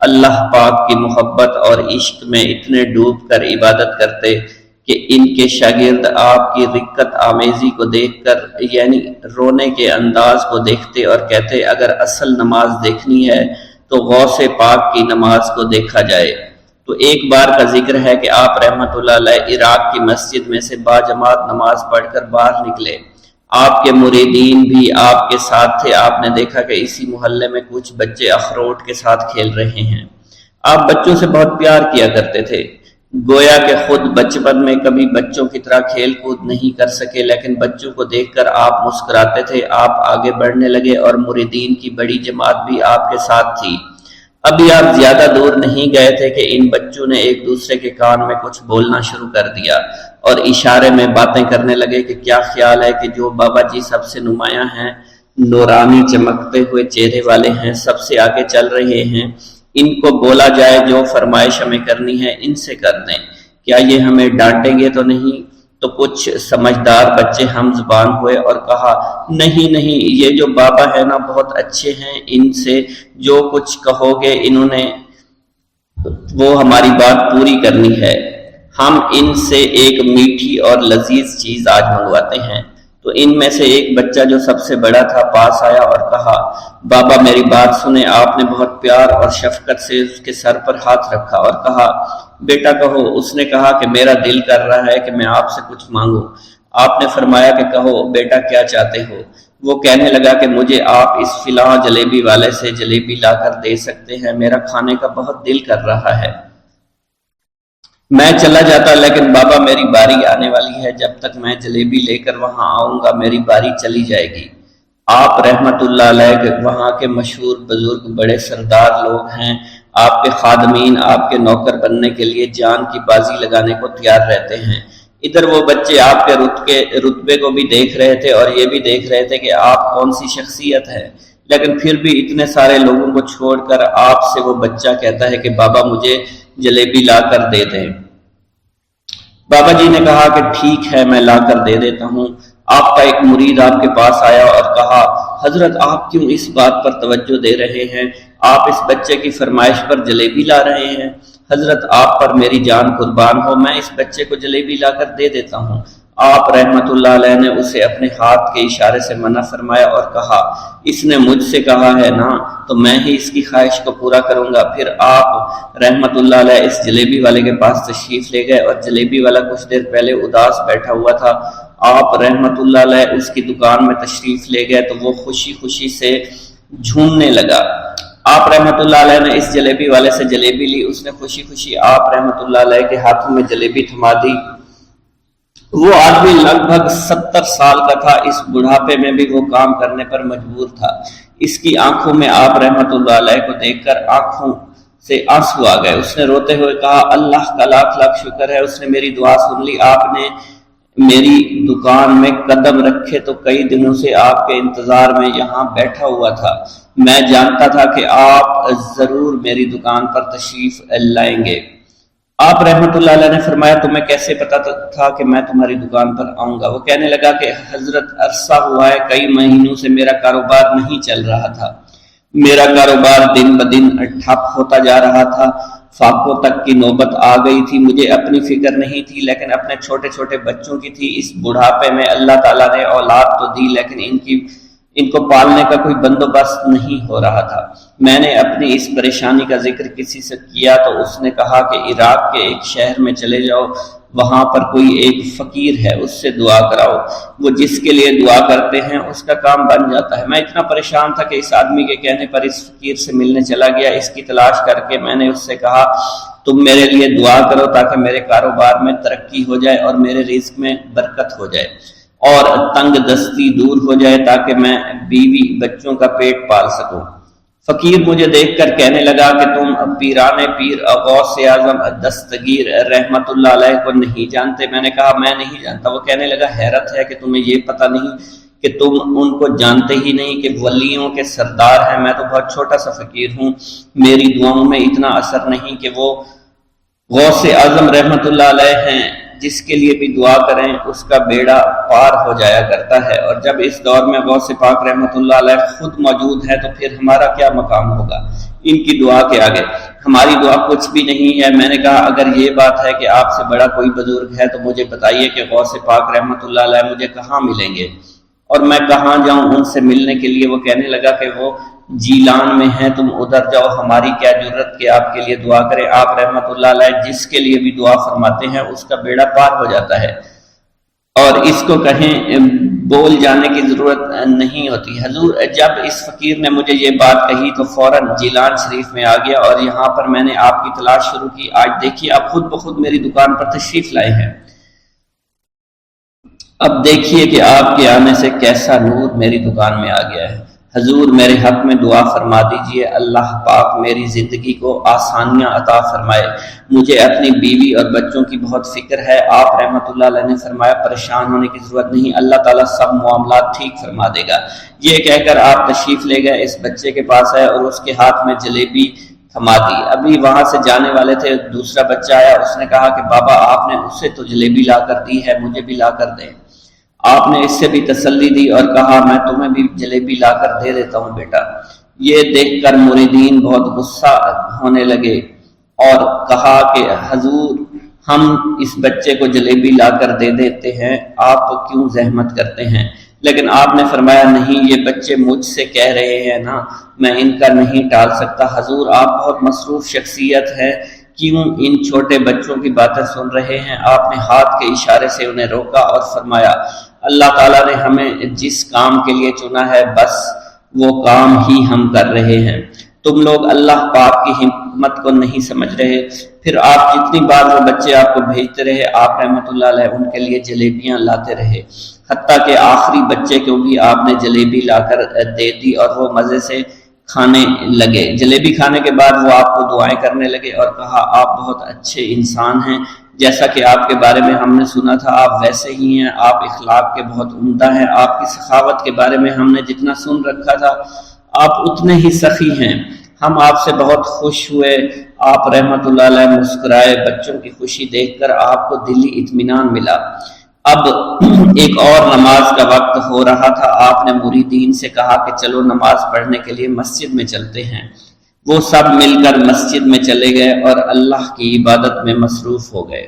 اللہ پاک کی محبت اور عشق میں اتنے ڈوب کر عبادت کرتے کہ ان کے شاگرد آپ کی رقت آمیزی کو دیکھ کر، یعنی رونے کے انداز کو دیکھتے اور کہتے اگر اصل نماز دیکھنی ہے تو غوث پاک کی نماز کو دیکھا جائے۔ تو ایک بار کا ذکر ہے کہ آپ رحمت اللہ علیہ عراق کی مسجد میں سے با جماعت نماز پڑھ کر باہر نکلے۔ آپ کے مریدین بھی آپ کے ساتھ تھے۔ آپ نے دیکھا کہ اسی محلے میں کچھ بچے اخروٹ کے ساتھ کھیل رہے ہیں۔ آپ بچوں سے بہت پیار کیا کرتے تھے، گویا کہ خود بچپن میں کبھی بچوں کی طرح کھیل کود نہیں کر سکے، لیکن بچوں کو دیکھ کر آپ مسکراتے تھے۔ آپ آگے بڑھنے لگے اور مریدین کی بڑی جماعت بھی آپ کے ساتھ تھی۔ ابھی آپ زیادہ دور نہیں گئے تھے کہ ان بچوں نے ایک دوسرے کے کان میں کچھ بولنا شروع کر دیا اور اشارے میں باتیں کرنے لگے کہ کیا خیال ہے کہ جو بابا جی سب سے نمایاں ہیں، نورانی چمکتے ہوئے چہرے والے ہیں، سب سے آگے چل رہے ہیں، ان کو بولا جائے جو فرمائش ہمیں کرنی ہے ان سے کر دیں، کیا یہ ہمیں ڈانٹیں گے تو نہیں؟ تو کچھ سمجھدار بچے ہم زبان ہوئے اور کہا نہیں نہیں، یہ جو بابا ہے نا بہت اچھے ہیں، ان سے جو کچھ کہو گے انہوں نے وہ ہماری بات پوری کرنی ہے، ہم ان سے ایک میٹھی اور لذیذ چیز آج منگواتے ہیں۔ تو ان میں سے ایک بچہ جو سب سے بڑا تھا پاس آیا اور کہا بابا میری بات سنیں۔ آپ نے بہت پیار اور شفقت سے اس کے سر پر ہاتھ رکھا اور کہا بیٹا کہو۔ اس نے کہا کہ میرا دل کر رہا ہے کہ میں آپ سے کچھ مانگوں۔ آپ نے فرمایا کہ کہو بیٹا کیا چاہتے ہو؟ وہ کہنے لگا کہ مجھے آپ اس فلاں جلیبی والے سے جلیبی لا کر دے سکتے ہیں، میرا کھانے کا بہت دل کر رہا ہے۔ میں چلا جاتا لیکن بابا میری باری آنے والی ہے، جب تک میں جلیبی لے کر وہاں آؤں گا میری باری چلی جائے گی۔ آپ رحمت اللہ علیہ کے وہاں کے مشہور بزرگ بڑے سردار لوگ ہیں، آپ کے خادمین آپ کے نوکر بننے کے لیے جان کی بازی لگانے کو تیار رہتے ہیں۔ ادھر وہ بچے آپ کے رتبے کو بھی دیکھ رہے تھے اور یہ بھی دیکھ رہے تھے کہ آپ کون سی شخصیت ہے، لیکن پھر بھی اتنے سارے لوگوں کو چھوڑ کر آپ سے وہ بچہ کہتا ہے کہ بابا مجھے جلیبی لا کر دے دیں۔ بابا جی نے کہا کہ ٹھیک ہے میں لا کر دے دیتا ہوں۔ آپ کا ایک مرید آپ کے پاس آیا اور کہا حضرت آپ کیوں اس بات پر توجہ دے رہے ہیں، آپ اس بچے کی فرمائش پر جلیبی لا رہے ہیں۔ حضرت آپ پر میری جان قربان ہو، میں اس بچے کو جلیبی لا کر دے دیتا ہوں۔ آپ رحمت اللہ علیہ نے اسے اپنے ہاتھ کے اشارے سے منع فرمایا اور کہا اس نے مجھ سے کہا ہے نا تو میں ہی اس کی خواہش کو پورا کروں گا۔ پھر آپ رحمت اللہ علیہ اس جلیبی والے کے پاس تشریف لے گئے اور جلیبی والا کچھ دیر پہلے اداس بیٹھا ہوا تھا۔ آپ رحمت اللہ علیہ اس کی دکان میں تشریف لے گئے تو وہ خوشی خوشی سے جھومنے لگا۔ آپ رحمت اللہ علیہ نے اس جلیبی والے سے جلیبی لی، اس نے خوشی خوشی آپ رحمت اللہ علیہ کے ہاتھوں میں جلیبی تھما دی۔ وہ آدمی لگ بھگ 70 سال کا تھا، اس بڑھاپے میں بھی وہ کام کرنے پر مجبور تھا۔ اس کی آنکھوں میں آپ رحمت اللہ علیہ کو دیکھ کر آنکھوں سے آنسو آ گئے۔ اس نے روتے ہوئے کہا اللہ کا لاکھ لاکھ شکر ہے، اس نے میری دعا سن لی۔ آپ نے میری دکان میں قدم رکھے تو کئی دنوں سے آپ کے انتظار میں یہاں بیٹھا ہوا تھا۔ میں جانتا تھا کہ آپ ضرور میری دکان پر تشریف لائیں گے۔ آپ رحمت اللہ علیہ نے فرمایا تمہیں کیسے پتا تھا کہ میں تمہاری دکان پر آؤں گا؟ وہ کہنے لگا کہ حضرت عرصہ ہوا ہے، کئی مہینوں سے میرا کاروبار نہیں چل رہا تھا، میرا کاروبار دن بدن ٹھپ ہوتا جا رہا تھا، فاقوں تک کی نوبت آ گئی تھی۔ مجھے اپنی فکر نہیں تھی لیکن اپنے چھوٹے چھوٹے بچوں کی تھی۔ اس بڑھاپے میں اللہ تعالیٰ نے اولاد تو دی لیکن ان کو پالنے کا کوئی بندوبست نہیں ہو رہا تھا۔ میں نے اپنی اس پریشانی کا ذکر کسی سے کیا تو اس نے کہا کہ عراق کے ایک شہر میں چلے جاؤ، وہاں پر کوئی ایک فقیر ہے، اس سے دعا کراؤ، وہ جس کے لیے دعا کرتے ہیں اس کا کام بن جاتا ہے۔ میں اتنا پریشان تھا کہ اس آدمی کے کہنے پر اس فقیر سے ملنے چلا گیا۔ اس کی تلاش کر کے میں نے اس سے کہا تم میرے لیے دعا کرو تاکہ میرے کاروبار میں ترقی ہو جائے اور میرے رزق میں برکت ہو جائے اور تنگ دستی دور ہو جائے تاکہ میں بیوی بچوں کا پیٹ پال سکوں۔ فقیر مجھے دیکھ کر کہنے لگا کہ تم پیران پیر غوث اعظم دستگیر رحمت اللہ علیہ کو نہیں جانتے؟ میں نے کہا میں نہیں جانتا۔ وہ کہنے لگا حیرت ہے کہ تمہیں یہ پتہ نہیں کہ تم ان کو جانتے ہی نہیں کہ ولیوں کے سردار ہیں۔ میں تو بہت چھوٹا سا فقیر ہوں، میری دعاؤں میں اتنا اثر نہیں کہ وہ غوث اعظم رحمت اللہ علیہ ہیں، جس کے لیے بھی دعا کریں اس کا بیڑا پار ہو جایا کرتا ہے۔ اور جب اس دور میں غوث پاک رحمت اللہ علیہ خود موجود ہے تو پھر ہمارا کیا مقام ہوگا ان کی دعا کے آگے؟ ہماری دعا کچھ بھی نہیں ہے۔ میں نے کہا اگر یہ بات ہے کہ آپ سے بڑا کوئی بزرگ ہے تو مجھے بتائیے کہ غوث پاک رحمت اللہ علیہ مجھے کہاں ملیں گے اور میں کہاں جاؤں ان سے ملنے کے لیے؟ وہ کہنے لگا کہ وہ جیلان میں ہیں، تم ادھر جاؤ، ہماری کیا جرت کہ آپ کے لیے دعا کریں۔ آپ رحمت اللہ علیہ جس کے لیے بھی دعا فرماتے ہیں اس کا بیڑا پار ہو جاتا ہے اور اس کو کہیں بول جانے کی ضرورت نہیں ہوتی۔ حضور جب اس فقیر نے مجھے یہ بات کہی تو فوراً جیلان شریف میں آ گیا اور یہاں پر میں نے آپ کی تلاش شروع کی۔ آج دیکھیے آپ خود بخود میری دکان پر تشریف لائے ہیں۔ اب دیکھیے کہ آپ کے آنے سے کیسا نور میری دکان میں آ گیا ہے۔ حضور میرے حق میں دعا فرما دیجئے، اللہ پاک میری زندگی کو آسانیاں عطا فرمائے، مجھے اپنی بیوی اور بچوں کی بہت فکر ہے۔ آپ رحمت اللہ علیہ نے فرمایا پریشان ہونے کی ضرورت نہیں، اللہ تعالیٰ سب معاملات ٹھیک فرما دے گا۔ یہ کہہ کر آپ تشریف لے گئے، اس بچے کے پاس آئے اور اس کے ہاتھ میں جلیبی تھما دی۔ ابھی وہاں سے جانے والے تھے، دوسرا بچہ آیا، اس نے کہا کہ بابا آپ نے اسے تو جلیبی لا کر دی ہے، مجھے بھی لا کر دیں۔ آپ نے اس سے بھی تسلی دی اور کہا میں تمہیں بھی جلیبی لا کر دے دیتا ہوں بیٹا۔ یہ دیکھ کر مریدین بہت غصہ ہونے لگے اور کہا کہ حضور ہم اس بچے کو جلیبی لا کر دے دیتے ہیں، آپ کیوں زحمت کرتے ہیں؟ لیکن آپ نے فرمایا نہیں، یہ بچے مجھ سے کہہ رہے ہیں نا، میں ان کا نہیں ٹال سکتا۔ حضور آپ بہت مصروف شخصیت ہے، کیوں ان چھوٹے بچوں کی باتیں سن رہے ہیں؟ آپ نے ہاتھ کے اشارے سے انہیں روکا اور فرمایا اللہ تعالیٰ نے ہمیں جس کام کے لیے چنا ہے بس وہ کام ہی ہم کر رہے ہیں، تم لوگ اللہ پاک کی حکمت کو نہیں سمجھ رہے۔ پھر آپ جتنی بار وہ بچے آپ کو بھیجتے رہے، آپ رحمت اللہ علیہ ان کے لیے جلیبیاں لاتے رہے، حتیٰ کہ آخری بچے کو بھی آپ نے جلیبی لا کر دے دی اور وہ مزے سے کھانے لگے۔ جلیبی کھانے کے بعد وہ آپ کو دعائیں کرنے لگے اور کہا آپ بہت اچھے انسان ہیں، جیسا کہ آپ کے بارے میں ہم نے سنا تھا آپ ویسے ہی ہیں، آپ اخلاق کے بہت عمدہ ہیں، آپ کی سخاوت کے بارے میں ہم نے جتنا سن رکھا تھا آپ اتنے ہی سخی ہیں۔ ہم آپ سے بہت خوش ہوئے۔ آپ رحمت اللہ علیہ مسکرائے۔ بچوں کی خوشی دیکھ کر آپ کو دلی اطمینان ملا۔ اب ایک اور نماز کا وقت ہو رہا تھا۔ آپ نے مریدین سے کہا کہ چلو نماز پڑھنے کے لیے مسجد میں چلتے ہیں۔ وہ سب مل کر مسجد میں چلے گئے اور اللہ کی عبادت میں مصروف ہو گئے۔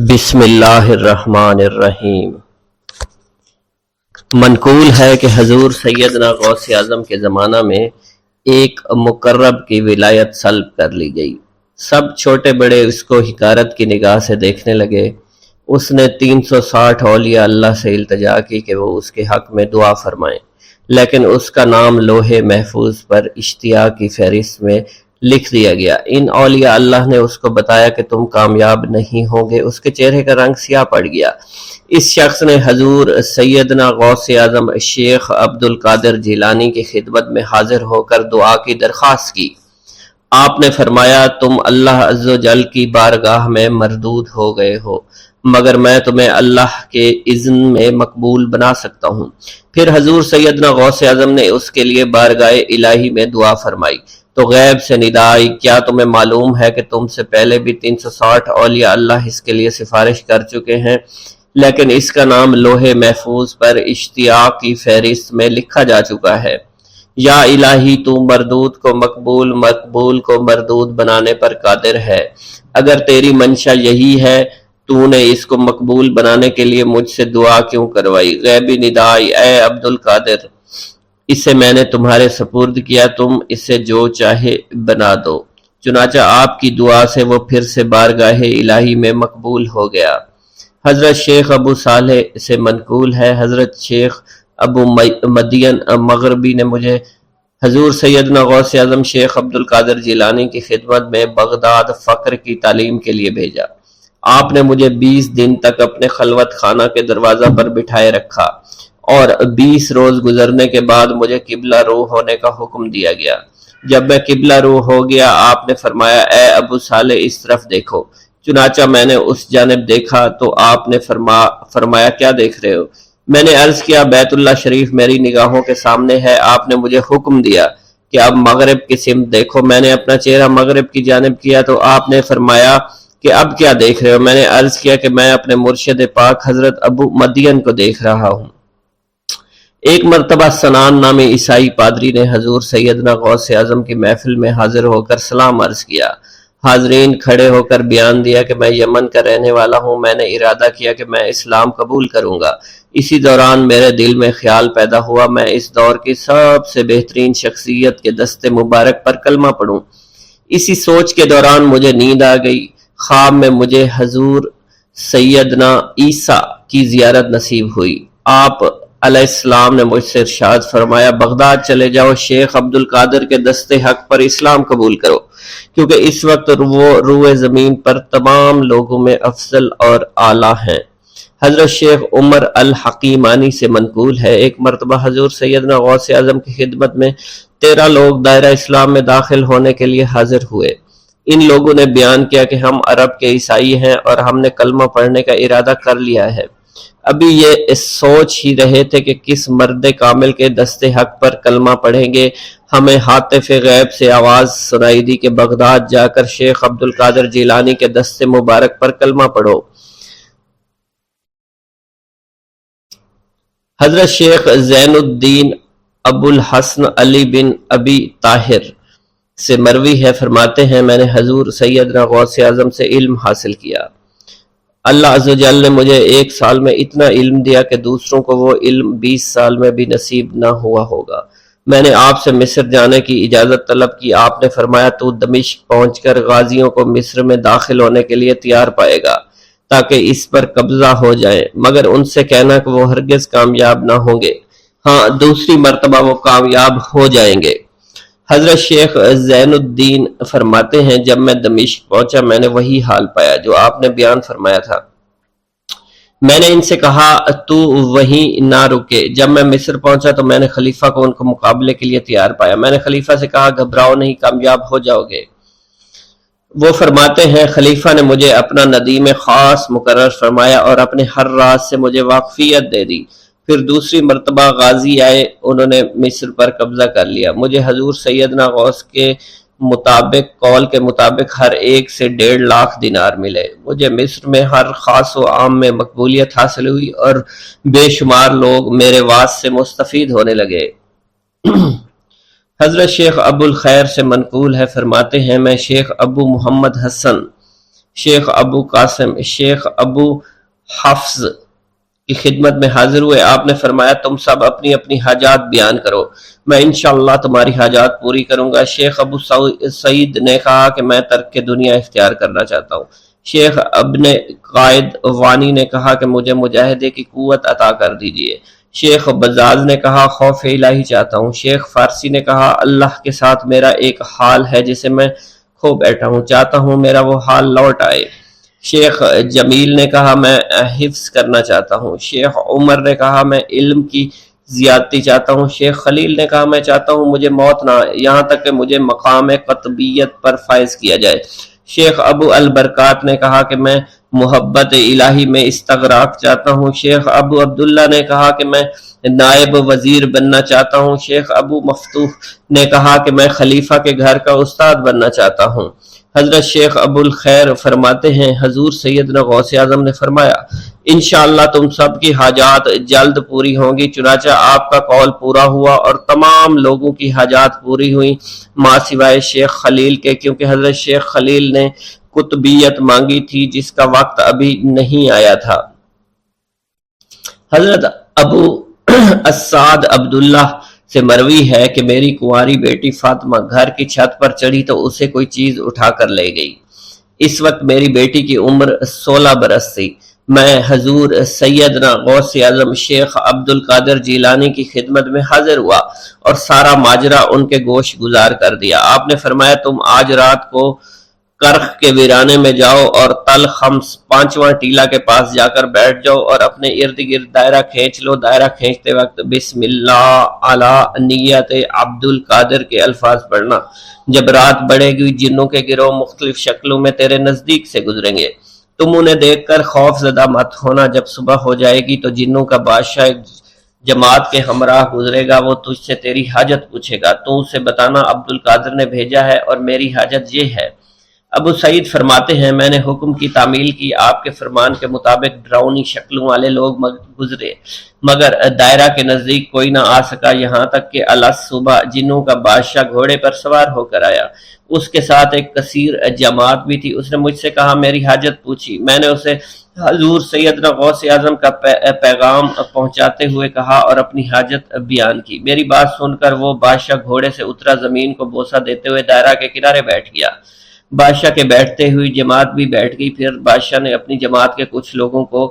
بسم اللہ الرحمن الرحیم۔ منقول ہے کہ حضور سیدنا غوث اعظم کے زمانہ میں ایک مقرب کی ولایت سلب کر لی گئی۔ سب چھوٹے بڑے اس کو حقارت کی نگاہ سے دیکھنے لگے۔ اس نے 360 اولیاء اللہ سے التجا کی کہ وہ اس کے حق میں دعا فرمائیں، لیکن اس کا نام لوح محفوظ پر اشتیاق کی فہرست میں لکھ دیا گیا۔ ان اولیاء اللہ نے اس کو بتایا کہ تم کامیاب نہیں ہوں گے۔ اس کے چہرے کا رنگ سیاہ پڑ گیا۔ اس شخص نے حضور سیدنا غوث اعظم شیخ عبد القادر جیلانی کی خدمت میں حاضر ہو کر دعا کی درخواست کی۔ آپ نے فرمایا تم اللہ عز و جل کی بارگاہ میں مردود ہو گئے ہو، مگر میں تمہیں اللہ کے اذن میں مقبول بنا سکتا ہوں۔ پھر حضور سیدنا غوث اعظم نے اس کے لیے بارگاہ الہی میں دعا فرمائی تو غیب سے ندا آئی، کیا تمہیں معلوم ہے کہ تم سے پہلے بھی 360 اولیاء اللہ اس کے لیے سفارش کر چکے ہیں، لیکن اس کا نام لوح محفوظ پر اشتیاق کی فہرست میں لکھا جا چکا ہے۔ یا الہی تو مردود کو مقبول، مقبول کو مردود بنانے پر قادر ہے۔ اگر تیری منشا یہی ہے تو نے اس کو مقبول بنانے کے لیے مجھ سے دعا کیوں کروائی؟ غیبی ندا آئی، اے عبد القادر، اسے میں نے تمہارے سپرد کیا، تم اسے جو چاہے بنا دو۔ چنانچہ آپ کی دعا سے وہ پھر سے بارگاہ الہی میں مقبول ہو گیا۔ حضرت شیخ ابو صالح سے منقول ہے، حضرت شیخ ابو مدین مغربی نے مجھے حضور سیدنا غوث اعظم شیخ عبد القادر جیلانی کی خدمت میں بغداد فقر کی تعلیم کے لیے بھیجا۔ آپ نے مجھے 20 دن تک اپنے خلوت خانہ کے دروازہ پر بٹھائے رکھا اور 20 روز گزرنے کے بعد مجھے قبلہ رو ہونے کا حکم دیا گیا۔ جب میں قبلہ رو ہو گیا آپ نے فرمایا اے ابو صالح اس طرف دیکھو۔ چنانچہ میں نے اس جانب دیکھا تو آپ نے فرمایا کیا دیکھ رہے ہو؟ میں نے عرض کیا بیت اللہ شریف میری نگاہوں کے سامنے ہے۔ آپ نے مجھے حکم دیا کہ اب مغرب کی سمت دیکھو۔ میں نے اپنا چہرہ مغرب کی جانب کیا تو آپ نے فرمایا کہ اب کیا دیکھ رہے ہو؟ میں نے عرض کیا کہ میں اپنے مرشد پاک حضرت ابو مدین کو دیکھ رہا ہوں۔ ایک مرتبہ سنان نامی عیسائی پادری نے حضور سیدنا غوث اعظم کی محفل میں حاضر ہو کر سلام عرض کیا۔ حاضرین کھڑے ہو کر بیان دیا کہ میں یمن کا رہنے والا ہوں، میں نے ارادہ کیا کہ میں اسلام قبول کروں گا۔ اسی دوران میرے دل میں خیال پیدا ہوا میں اس دور کی سب سے بہترین شخصیت کے دست مبارک پر کلمہ پڑھوں۔ اسی سوچ کے دوران مجھے نیند آ گئی۔ خواب میں مجھے حضور سیدنا عیسیٰ کی زیارت نصیب ہوئی۔ آپ علیہ السلام نے مجھ سے ارشاد فرمایا بغداد چلے جاؤ، شیخ عبد القادر کے دست حق پر اسلام قبول کرو، کیونکہ اس وقت وہ روئے زمین پر تمام لوگوں میں افضل اور اعلیٰ ہیں۔ حضرت شیخ عمر الحکیمانی سے منقول ہے، ایک مرتبہ حضور سیدنا غوث اعظم کی خدمت میں 13 لوگ دائرہ اسلام میں داخل ہونے کے لیے حاضر ہوئے۔ ان لوگوں نے بیان کیا کہ ہم عرب کے عیسائی ہیں اور ہم نے کلمہ پڑھنے کا ارادہ کر لیا ہے۔ ابھی یہ سوچ ہی رہے تھے کہ کس مرد کامل کے دست حق پر کلمہ پڑھیں گے۔ ہمیں ہاتف غیب سے آواز سنائی دی کہ بغداد جا کر شیخ عبد القادر جیلانی کے دست مبارک پر کلمہ پڑھو۔ حضرت شیخ زین الدین ابو الحسن علی بن ابی طاہر سے مروی ہے، فرماتے ہیں میں نے حضور سیدنا غوث اعظم سے علم حاصل کیا۔ اللہ عز و جل نے مجھے 1 سال میں اتنا علم دیا کہ دوسروں کو وہ علم 20 سال میں بھی نصیب نہ ہوا ہوگا۔ میں نے آپ سے مصر جانے کی اجازت طلب کی۔ آپ نے فرمایا تو دمشق پہنچ کر غازیوں کو مصر میں داخل ہونے کے لیے تیار پائے گا تاکہ اس پر قبضہ ہو جائے، مگر ان سے کہنا کہ وہ ہرگز کامیاب نہ ہوں گے، ہاں دوسری مرتبہ وہ کامیاب ہو جائیں گے۔ حضرت شیخ زین الدین فرماتے ہیں جب میں دمشق پہنچا میں نے وہی حال پایا جو آپ نے بیان فرمایا تھا۔ میں نے ان سے کہا تو وہیں نہ رکے۔ جب میں مصر پہنچا تو میں نے خلیفہ کو ان کو مقابلے کے لیے تیار پایا۔ میں نے خلیفہ سے کہا گھبراؤ نہیں، کامیاب ہو جاؤ گے۔ وہ فرماتے ہیں خلیفہ نے مجھے اپنا ندیم خاص مقرر فرمایا اور اپنے ہر راز سے مجھے واقفیت دے دی۔ پھر دوسری مرتبہ غازی آئے، انہوں نے مصر پر قبضہ کر لیا۔ مجھے حضور سیدنا غوث کے قول کے مطابق ہر ایک سے 1.5 لاکھ دینار ملے۔ مجھے مصر میں ہر خاص و عام میں مقبولیت حاصل ہوئی اور بے شمار لوگ میرے وعظ سے مستفید ہونے لگے۔ حضرت شیخ ابو الخیر سے منقول ہے، فرماتے ہیں میں شیخ ابو محمد حسن، شیخ ابو قاسم، شیخ ابو حفظ کی خدمت میں حاضر ہوئے۔ آپ نے فرمایا تم سب اپنی اپنی حاجات بیان کرو، میں انشاءاللہ تمہاری حاجات پوری کروں گا۔ شیخ ابو سعید نے کہا کہ میں ترک دنیا اختیار کرنا چاہتا ہوں۔ شیخ ابن قائد وانی نے کہا کہ مجھے مجاہدے کی قوت عطا کر دیجئے۔ شیخ بزاز نے کہا خوف الہی چاہتا ہوں۔ شیخ فارسی نے کہا اللہ کے ساتھ میرا ایک حال ہے جسے میں کھو بیٹھا ہوں، چاہتا ہوں میرا وہ حال لوٹ آئے۔ شیخ جمیل نے کہا میں حفظ کرنا چاہتا ہوں۔ شیخ عمر نے کہا میں علم کی زیادتی چاہتا ہوں۔ شیخ خلیل نے کہا میں چاہتا ہوں مجھے موت نہ آئے، یہاں تک کہ مجھے مقام قطبیت پر فائز کیا جائے۔ شیخ ابو البرکات نے کہا کہ میں محبت الہی میں استغراق چاہتا ہوں۔ شیخ ابو عبداللہ نے کہا کہ میں نائب وزیر بننا چاہتا ہوں۔ شیخ ابو مفتوح نے کہا کہ میں خلیفہ کے گھر کا استاد بننا چاہتا ہوں۔ حضرت شیخ ابو الخیر فرماتے ہیں حضور سیدنا غوث اعظم نے فرمایا انشاءاللہ تم سب کی حاجات جلد پوری ہوں گی۔ چنانچہ آپ کا قول پورا ہوا اور تمام لوگوں کی حاجات پوری ہوئیں ماں سوائے شیخ خلیل کے، کیونکہ حضرت شیخ خلیل نے قطبیت مانگی تھی جس کا وقت ابھی نہیں آیا تھا۔ حضرت ابو اسعد عبداللہ سے مروی ہے کہ میری کنواری بیٹی فاطمہ گھر کی چھت پر چڑھی تو اسے کوئی چیز اٹھا کر لے گئی۔ اس وقت میری بیٹی کی عمر 16 برس تھی۔ میں حضور سیدنا غوث اعظم شیخ عبد القادر جیلانی کی خدمت میں حاضر ہوا اور سارا ماجرا ان کے گوش گزار کر دیا۔ آپ نے فرمایا تم آج رات کو کرخ کے ویرانے میں جاؤ اور تل خمس 5واں ٹیلا کے پاس جا کر بیٹھ جاؤ اور اپنے ارد گرد دائرہ کھینچ لو۔ دائرہ کھینچتے وقت بسم اللہ علی نیت عبد القادر کے الفاظ پڑھنا۔ جب رات بڑھے گی جنوں کے گروہ مختلف شکلوں میں تیرے نزدیک سے گزریں گے، تم انہیں دیکھ کر خوف زدہ مت ہونا۔ جب صبح ہو جائے گی تو جنوں کا بادشاہ جماعت کے ہمراہ گزرے گا، وہ تجھ سے تیری حاجت پوچھے گا، تو اسے بتانا عبد القادر نے بھیجا ہے اور میری حاجت یہ ہے۔ ابو سعید فرماتے ہیں میں نے حکم کی تعمیل کی، آپ کے فرمان کے مطابق ڈراؤنی شکلوں والے لوگ گزرے مگر دائرہ کے نزدیک کوئی نہ آ سکا، یہاں تک کہ صبح جنوں کا بادشاہ گھوڑے پر سوار ہو کر آیا، اس کے ساتھ ایک کثیر جماعت بھی تھی۔ اس نے مجھ سے کہا میری حاجت پوچھی، میں نے اسے حضور سیدنا غوث اعظم کا پیغام پہنچاتے ہوئے کہا اور اپنی حاجت بیان کی۔ میری بات سن کر وہ بادشاہ گھوڑے سے اترا، زمین کو بوسہ دیتے ہوئے دائرہ کے کنارے بیٹھ گیا۔ بادشاہ کے بیٹھتے ہوئی جماعت بھی بیٹھ گئی۔ پھر بادشاہ نے اپنی جماعت کے کچھ لوگوں کو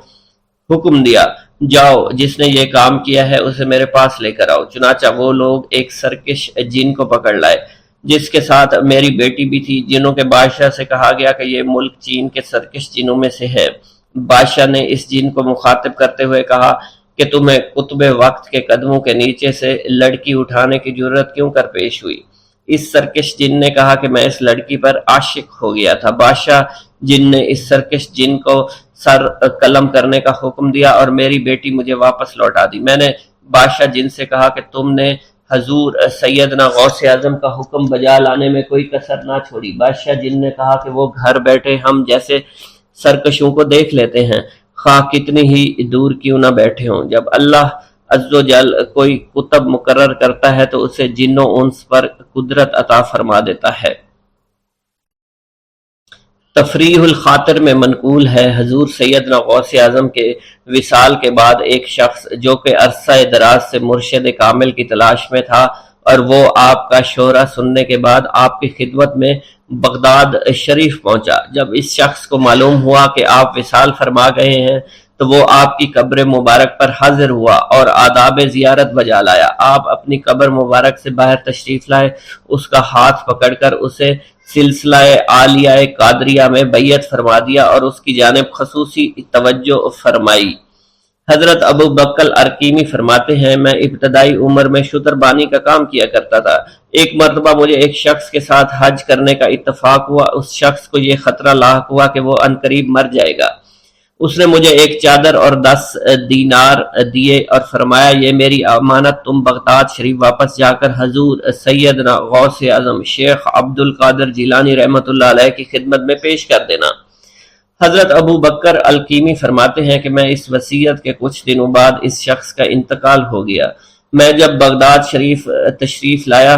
حکم دیا جاؤ جس نے یہ کام کیا ہے اسے میرے پاس لے کر آؤ۔ چنانچہ وہ لوگ ایک سرکش جن کو پکڑ لائے جس کے ساتھ میری بیٹی بھی تھی۔ جنوں کے بادشاہ سے کہا گیا کہ یہ ملک چین کے سرکش جنوں میں سے ہے۔ بادشاہ نے اس جن کو مخاطب کرتے ہوئے کہا کہ تمہیں قطب وقت کے قدموں کے نیچے سے لڑکی اٹھانے کی جرت کیوں کر پیش ہوئی؟ اس سرکش جن نے کہا کہ میں اس لڑکی پر عاشق ہو گیا تھا۔ بادشاہ جن نے اس سرکش جن کو سر قلم کرنے کا حکم دیا اور میری بیٹی مجھے واپس لوٹا دی۔ میں نے بادشاہ جن سے کہا کہ تم نے حضور سیدنا غوث اعظم کا حکم بجا لانے میں کوئی کسر نہ چھوڑی۔ بادشاہ جن نے کہا کہ وہ گھر بیٹھے ہم جیسے سرکشوں کو دیکھ لیتے ہیں، خواہ کتنی ہی دور کیوں نہ بیٹھے ہوں۔ جب اللہ عز و جل کوئی کتب مقرر کرتا ہے تو اسے جن و انس پر قدرت عطا فرما دیتا ہے۔ تفریح الخاطر میں منقول ہے حضور سیدنا غوث اعظم کے وصال کے بعد ایک شخص جو کہ عرصہ دراز سے مرشد کامل کی تلاش میں تھا اور وہ آپ کا شورا سننے کے بعد آپ کی خدمت میں بغداد شریف پہنچا۔ جب اس شخص کو معلوم ہوا کہ آپ وصال فرما گئے ہیں تو وہ آپ کی قبر مبارک پر حاضر ہوا اور آداب زیارت بجا لایا۔ آپ اپنی قبر مبارک سے باہر تشریف لائے، اس کا ہاتھ پکڑ کر اسے سلسلہ عالیہ قادریہ میں بیعت فرما دیا اور اس کی جانب خصوصی توجہ فرمائی۔ حضرت ابو بکر ارکیمی فرماتے ہیں میں ابتدائی عمر میں شتر بانی کا کام کیا کرتا تھا۔ ایک مرتبہ مجھے ایک شخص کے ساتھ حج کرنے کا اتفاق ہوا۔ اس شخص کو یہ خطرہ لاحق ہوا کہ وہ عنقریب مر جائے گا۔ اس نے مجھے ایک چادر اور 10 دینار دیے اور فرمایا یہ میری امانت تم بغداد شریف واپس جا کر حضور سیدنا غوث اعظم شیخ عبد القادر جیلانی رحمۃ اللہ علیہ کی خدمت میں پیش کر دینا۔ حضرت ابو بکر الکیمی فرماتے ہیں کہ میں اس وصیت کے کچھ دنوں بعد اس شخص کا انتقال ہو گیا۔ میں جب بغداد شریف تشریف لایا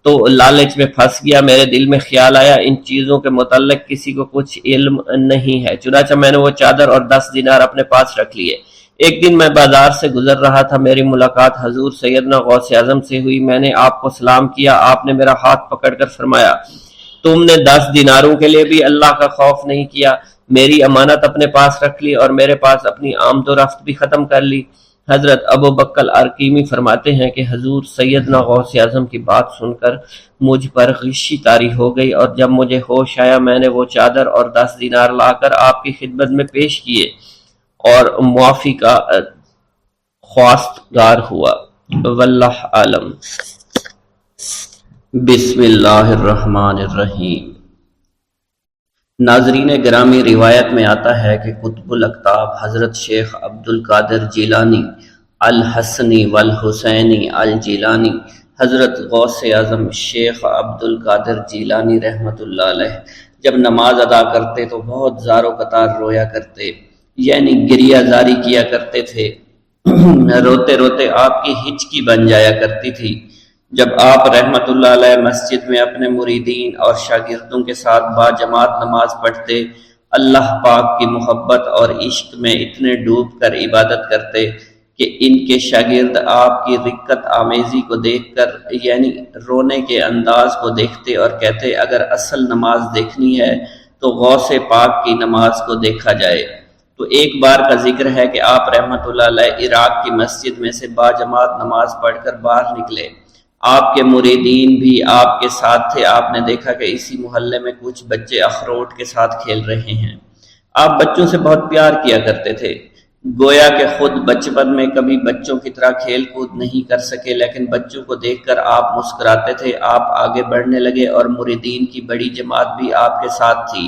تو لالچ میں پھنس گیا۔ میرے دل میں خیال آیا ان چیزوں کے متعلق کسی کو کچھ علم نہیں ہے، چنانچہ میں نے وہ چادر اور 10 دینار اپنے پاس رکھ لیے۔ ایک دن میں بازار سے گزر رہا تھا، میری ملاقات حضور سیدنا غوث اعظم سے ہوئی۔ میں نے آپ کو سلام کیا، آپ نے میرا ہاتھ پکڑ کر فرمایا تم نے 10 دیناروں کے لیے بھی اللہ کا خوف نہیں کیا، میری امانت اپنے پاس رکھ لی اور میرے پاس اپنی آمد و رفت بھی ختم کر لی۔ حضرت ابو بکر ارکیمی فرماتے ہیں کہ حضور سیدنا غوث اعظم کی بات سن کر مجھ پر غشی طاری ہو گئی، اور جب مجھے ہوش آیا میں نے وہ چادر اور 10 دینار لا کر آپ کی خدمت میں پیش کیے اور معافی کا خواستگار ہوا۔ واللہ عالم۔ بسم اللہ الرحمن الرحیم۔ ناظرین گرامی، روایت میں آتا ہے کہ قطب الاقطاب حضرت شیخ عبد القادر جیلانی الحسنی والحسینی الجیلانی، حضرت غوث اعظم شیخ عبد القادر جیلانی رحمۃ اللہ علیہ جب نماز ادا کرتے تو بہت زار و قطار رویا کرتے، یعنی گریہ زاری کیا کرتے تھے۔ روتے روتے آپ کی ہچکی بن جایا کرتی تھی۔ جب آپ رحمت اللہ علیہ مسجد میں اپنے مریدین اور شاگردوں کے ساتھ با جماعت نماز پڑھتے، اللہ پاک کی محبت اور عشق میں اتنے ڈوب کر عبادت کرتے کہ ان کے شاگرد آپ کی رقت آمیزی کو دیکھ کر، یعنی رونے کے انداز کو دیکھتے اور کہتے اگر اصل نماز دیکھنی ہے تو غوث پاک کی نماز کو دیکھا جائے۔ تو ایک بار کا ذکر ہے کہ آپ رحمت اللہ علیہ عراق کی مسجد میں سے با جماعت نماز پڑھ کر باہر نکلے۔ آپ کے مریدین بھی آپ کے ساتھ تھے۔ آپ نے دیکھا کہ اسی محلے میں کچھ بچے اخروٹ کے ساتھ کھیل رہے ہیں۔ آپ بچوں سے بہت پیار کیا کرتے تھے، گویا کہ خود بچپن میں کبھی بچوں کی طرح کھیل کود نہیں کر سکے، لیکن بچوں کو دیکھ کر آپ مسکراتے تھے۔ آپ آگے بڑھنے لگے اور مریدین کی بڑی جماعت بھی آپ کے ساتھ تھی۔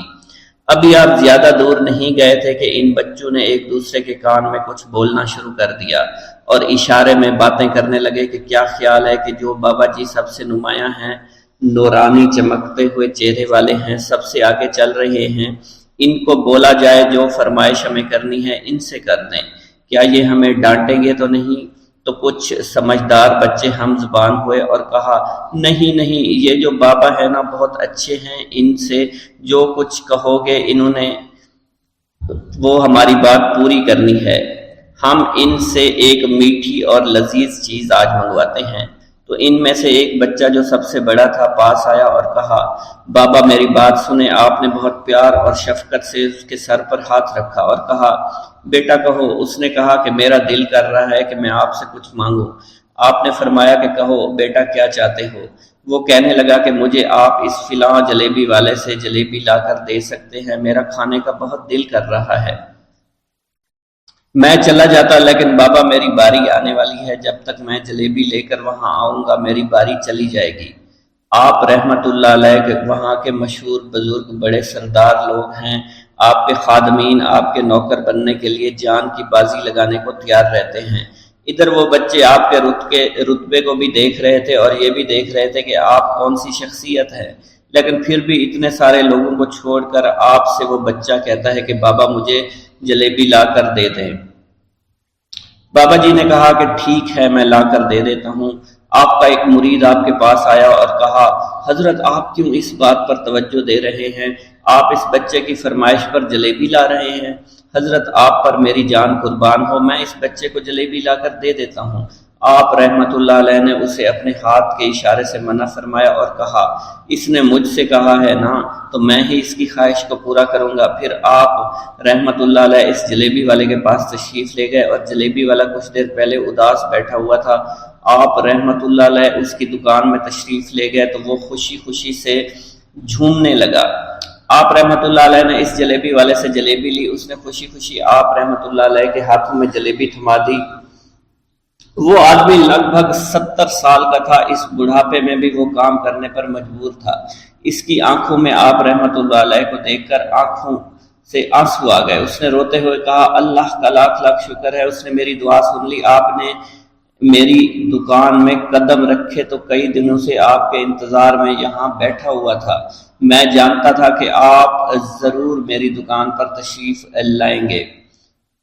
ابھی آپ زیادہ دور نہیں گئے تھے کہ ان بچوں نے ایک دوسرے کے کان میں کچھ بولنا شروع کر دیا اور اشارے میں باتیں کرنے لگے کہ کیا خیال ہے کہ جو بابا جی سب سے نمایاں ہیں، نورانی چمکتے ہوئے چہرے والے ہیں، سب سے آگے چل رہے ہیں، ان کو بولا جائے جو فرمائش ہمیں کرنی ہے ان سے کر دیں، کیا یہ ہمیں ڈانٹیں گے تو نہیں؟ تو کچھ سمجھدار بچے ہم زبان ہوئے اور کہا نہیں نہیں، یہ جو بابا ہے نا بہت اچھے ہیں، ان سے جو کچھ کہو گے انہوں نے وہ ہماری بات پوری کرنی ہے، ہم ان سے ایک میٹھی اور لذیذ چیز آج منگواتے ہیں۔ تو ان میں سے ایک بچہ جو سب سے بڑا تھا پاس آیا اور کہا بابا میری بات سنیں۔ آپ نے بہت پیار اور شفقت سے اس کے سر پر ہاتھ رکھا اور کہا بیٹا کہو۔ اس نے کہا کہ میرا دل کر رہا ہے کہ میں آپ سے کچھ مانگوں۔ آپ نے فرمایا کہ کہو بیٹا کیا چاہتے ہو؟ وہ کہنے لگا کہ مجھے آپ اس فلاں جلیبی والے سے جلیبی لا کر دے سکتے ہیں، میرا کھانے کا بہت دل کر رہا ہے۔ میں چلا جاتا لیکن بابا میری باری آنے والی ہے، جب تک میں جلیبی لے کر وہاں آؤں گا میری باری چلی جائے گی۔ آپ رحمت اللہ علیہ کے وہاں کے مشہور بزرگ بڑے سردار لوگ ہیں، آپ کے خادمین آپ کے نوکر بننے کے لیے جان کی بازی لگانے کو تیار رہتے ہیں۔ ادھر وہ بچے آپ کے رتبے کو بھی دیکھ رہے تھے اور یہ بھی دیکھ رہے تھے کہ آپ کون سی شخصیت ہے، لیکن پھر بھی اتنے سارے لوگوں کو چھوڑ کر آپ سے وہ بچہ کہتا ہے کہ بابا مجھے جلیبی لا کر دے دیں۔ بابا جی نے کہا کہ ٹھیک ہے میں لا کر دے دیتا ہوں۔ آپ کا ایک مرید آپ کے پاس آیا اور کہا حضرت آپ کیوں اس بات پر توجہ دے رہے ہیں، آپ اس بچے کی فرمائش پر جلیبی لا رہے ہیں؟ حضرت آپ پر میری جان قربان ہو، میں اس بچے کو جلیبی لا کر دے دیتا ہوں۔ آپ رحمت اللہ علیہ نے اسے اپنے ہاتھ کے اشارے سے منع فرمایا اور کہا اس نے مجھ سے کہا ہے نا تو میں ہی اس کی خواہش کو پورا کروں گا۔ پھر آپ رحمت اللہ علیہ اس جلیبی والے کے پاس تشریف لے گئے اور جلیبی والا کچھ دیر پہلے اداس بیٹھا ہوا تھا۔ آپ رحمت اللہ علیہ اس کی دکان میں تشریف لے گئے تو وہ خوشی خوشی سے جھومنے لگا۔ آپ رحمت اللہ علیہ نے اس جلیبی والے سے جلیبی لی، اس نے خوشی خوشی آپ رحمت اللہ علیہ کے ہاتھوں میں جلیبی تھما دی۔ وہ آدمی لگ بھگ 70 سال کا تھا، اس بڑھاپے میں بھی وہ کام کرنے پر مجبور تھا۔ اس کی آنکھوں میں آپ رحمت اللہ علیہ کو دیکھ کر آنکھوں سے آنسو آ گئے۔ اس نے روتے ہوئے کہا اللہ کا لاکھ لاکھ شکر ہے، اس نے میری دعا سن لی۔ آپ نے میری دکان میں قدم رکھے تو کئی دنوں سے آپ کے انتظار میں یہاں بیٹھا ہوا تھا۔ میں جانتا تھا کہ آپ ضرور میری دکان پر تشریف لائیں گے۔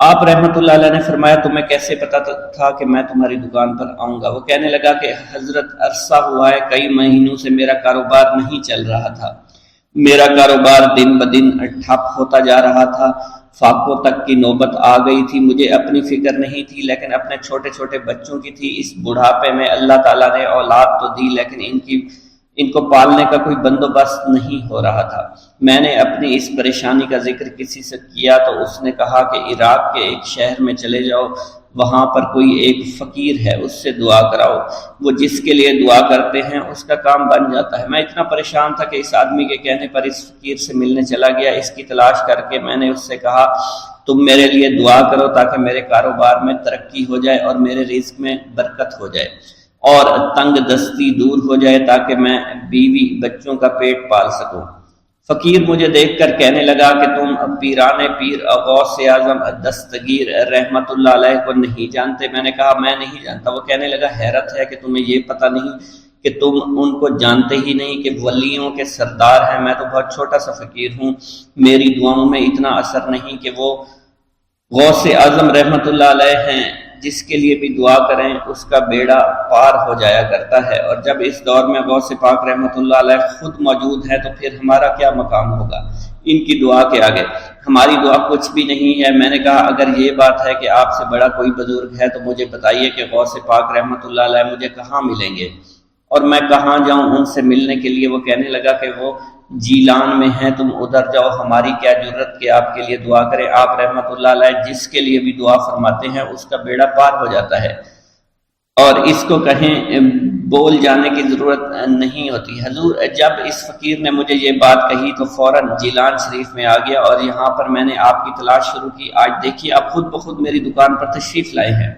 آپ رحمت اللہ علیہ نے فرمایا تمہیں کیسے پتا تھا کہ میں تمہاری دکان پر آؤں گا؟ وہ کہنے لگا کہ حضرت عرصہ ہوا ہے، کئی مہینوں سے میرا کاروبار نہیں چل رہا تھا، میرا کاروبار دن بدن ٹھپ ہوتا جا رہا تھا، فاقوں تک کی نوبت آ گئی تھی۔ مجھے اپنی فکر نہیں تھی لیکن اپنے چھوٹے چھوٹے بچوں کی تھی۔ اس بڑھاپے میں اللہ تعالیٰ نے اولاد تو دی لیکن ان کو پالنے کا کوئی بندوبست نہیں ہو رہا تھا۔ میں نے اپنی اس پریشانی کا ذکر کسی سے کیا تو اس نے کہا کہ عراق کے ایک شہر میں چلے جاؤ، وہاں پر کوئی ایک فقیر ہے، اس سے دعا کراؤ، وہ جس کے لیے دعا کرتے ہیں اس کا کام بن جاتا ہے۔ میں اتنا پریشان تھا کہ اس آدمی کے کہنے پر اس فقیر سے ملنے چلا گیا۔ اس کی تلاش کر کے میں نے اس سے کہا تم میرے لیے دعا کرو تاکہ میرے کاروبار میں ترقی ہو جائے اور میرے رزق میں برکت ہو جائے اور تنگ دستی دور ہو جائے تاکہ میں بیوی بچوں کا پیٹ پال سکوں۔ فقیر مجھے دیکھ کر کہنے لگا کہ تم پیران پیر غوث اعظم دستگیر رحمت اللہ علیہ کو نہیں جانتے؟ میں نے کہا میں نہیں جانتا۔ وہ کہنے لگا حیرت ہے کہ تمہیں یہ پتہ نہیں کہ تم ان کو جانتے ہی نہیں کہ ولیوں کے سردار ہیں۔ میں تو بہت چھوٹا سا فقیر ہوں، میری دعاؤں میں اتنا اثر نہیں کہ وہ غوث اعظم رحمت اللہ علیہ ہیں، جس کے لیے بھی دعا کریں اس کا بیڑا پار ہو جایا کرتا ہے، اور جب اس دور میں غوث پاک رحمت اللہ علیہ خود موجود ہے تو پھر ہمارا کیا مقام ہوگا ان کی دعا کے آگے؟ ہماری دعا کچھ بھی نہیں ہے۔ میں نے کہا اگر یہ بات ہے کہ آپ سے بڑا کوئی بزرگ ہے تو مجھے بتائیے کہ غوث پاک رحمت اللہ علیہ مجھے کہاں ملیں گے اور میں کہاں جاؤں ان سے ملنے کے لیے؟ وہ کہنے لگا کہ وہ جیلان میں ہیں، تم ادھر جاؤ، ہماری کیا جرت کہ آپ کے لیے دعا کریں۔ آپ رحمت اللہ علیہ جس کے لیے بھی دعا فرماتے ہیں اس کا بیڑا پار ہو جاتا ہے اور اس کو کہیں بول جانے کی ضرورت نہیں ہوتی۔ حضور جب اس فقیر نے مجھے یہ بات کہی تو فوراً جیلان شریف میں آ گیا اور یہاں پر میں نے آپ کی تلاش شروع کی۔ آج دیکھیے آپ خود بخود میری دکان پر تشریف لائے ہیں۔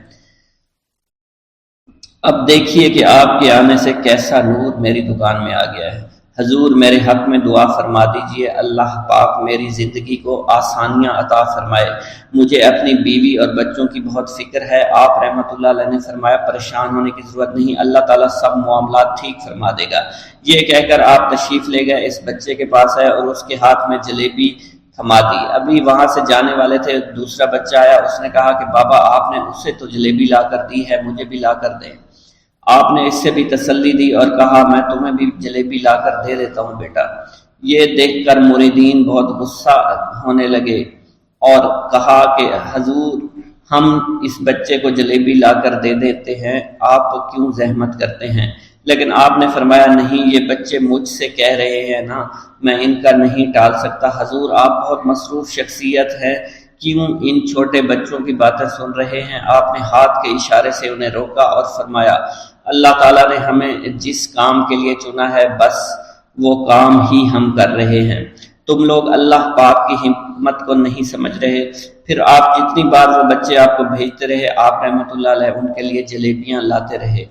اب دیکھیے کہ آپ کے آنے سے کیسا نور میری دکان میں آ گیا ہے۔ حضور میرے حق میں دعا فرما دیجئے، اللہ پاک میری زندگی کو آسانیاں عطا فرمائے، مجھے اپنی بیوی اور بچوں کی بہت فکر ہے۔ آپ رحمت اللہ علیہ نے فرمایا پریشان ہونے کی ضرورت نہیں، اللہ تعالیٰ سب معاملات ٹھیک فرما دے گا۔ یہ کہہ کر آپ تشریف لے گئے، اس بچے کے پاس آئے اور اس کے ہاتھ میں جلیبی تھما دی۔ ابھی وہاں سے جانے والے تھے، دوسرا بچہ آیا، اس نے کہا کہ بابا آپ نے اس سے تو جلیبی لا کر دی ہے، مجھے بھی لا کر دیں۔ آپ نے اس سے بھی تسلی دی اور کہا میں تمہیں بھی جلیبی لا کر دے دیتا ہوں بیٹا۔ یہ دیکھ کر مریدین بہت غصہ ہونے لگے اور کہا کہ حضور ہم اس بچے کو جلیبی لا کر دے دیتے ہیں، آپ کیوں زحمت کرتے ہیں؟ لیکن آپ نے فرمایا نہیں، یہ بچے مجھ سے کہہ رہے ہیں نا، میں ان کا نہیں ٹال سکتا۔ حضور آپ بہت مصروف شخصیت ہے، کیوں ان چھوٹے بچوں کی باتیں سن رہے ہیں؟ آپ نے ہاتھ کے اشارے سے انہیں روکا اور فرمایا اللہ تعالیٰ نے ہمیں جس کام کے لیے چنا ہے بس وہ کام ہی ہم کر رہے ہیں، تم لوگ اللہ پاک کی حکمت کو نہیں سمجھ رہے۔ پھر آپ جتنی بار وہ بچے آپ کو بھیجتے رہے، آپ رحمت اللہ علیہ ان کے لیے جلیبیاں لاتے رہے،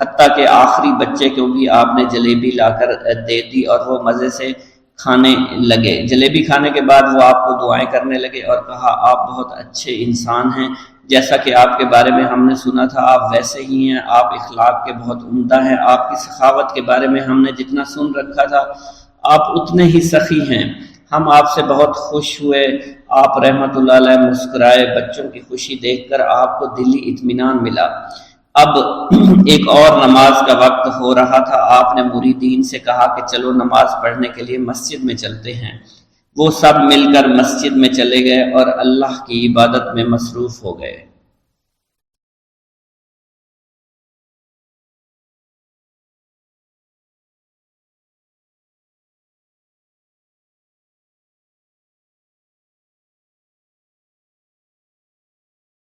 حتیٰ کہ آخری بچے کو بھی آپ نے جلیبی لا کر دے دی اور وہ مزے سے کھانے لگے۔ جلیبی کھانے کے بعد وہ آپ کو دعائیں کرنے لگے اور کہا آپ بہت اچھے انسان ہیں، جیسا کہ آپ کے بارے میں ہم نے سنا تھا آپ ویسے ہی ہیں، آپ اخلاق کے بہت عمدہ ہیں، آپ کی سخاوت کے بارے میں ہم نے جتنا سن رکھا تھا آپ اتنے ہی سخی ہیں، ہم آپ سے بہت خوش ہوئے۔ آپ رحمت اللہ علیہ مسکرائے، بچوں کی خوشی دیکھ کر آپ کو دلی اطمینان ملا۔ اب ایک اور نماز کا وقت ہو رہا تھا، آپ نے مریدین سے کہا کہ چلو نماز پڑھنے کے لیے مسجد میں چلتے ہیں۔ وہ سب مل کر مسجد میں چلے گئے اور اللہ کی عبادت میں مصروف ہو گئے۔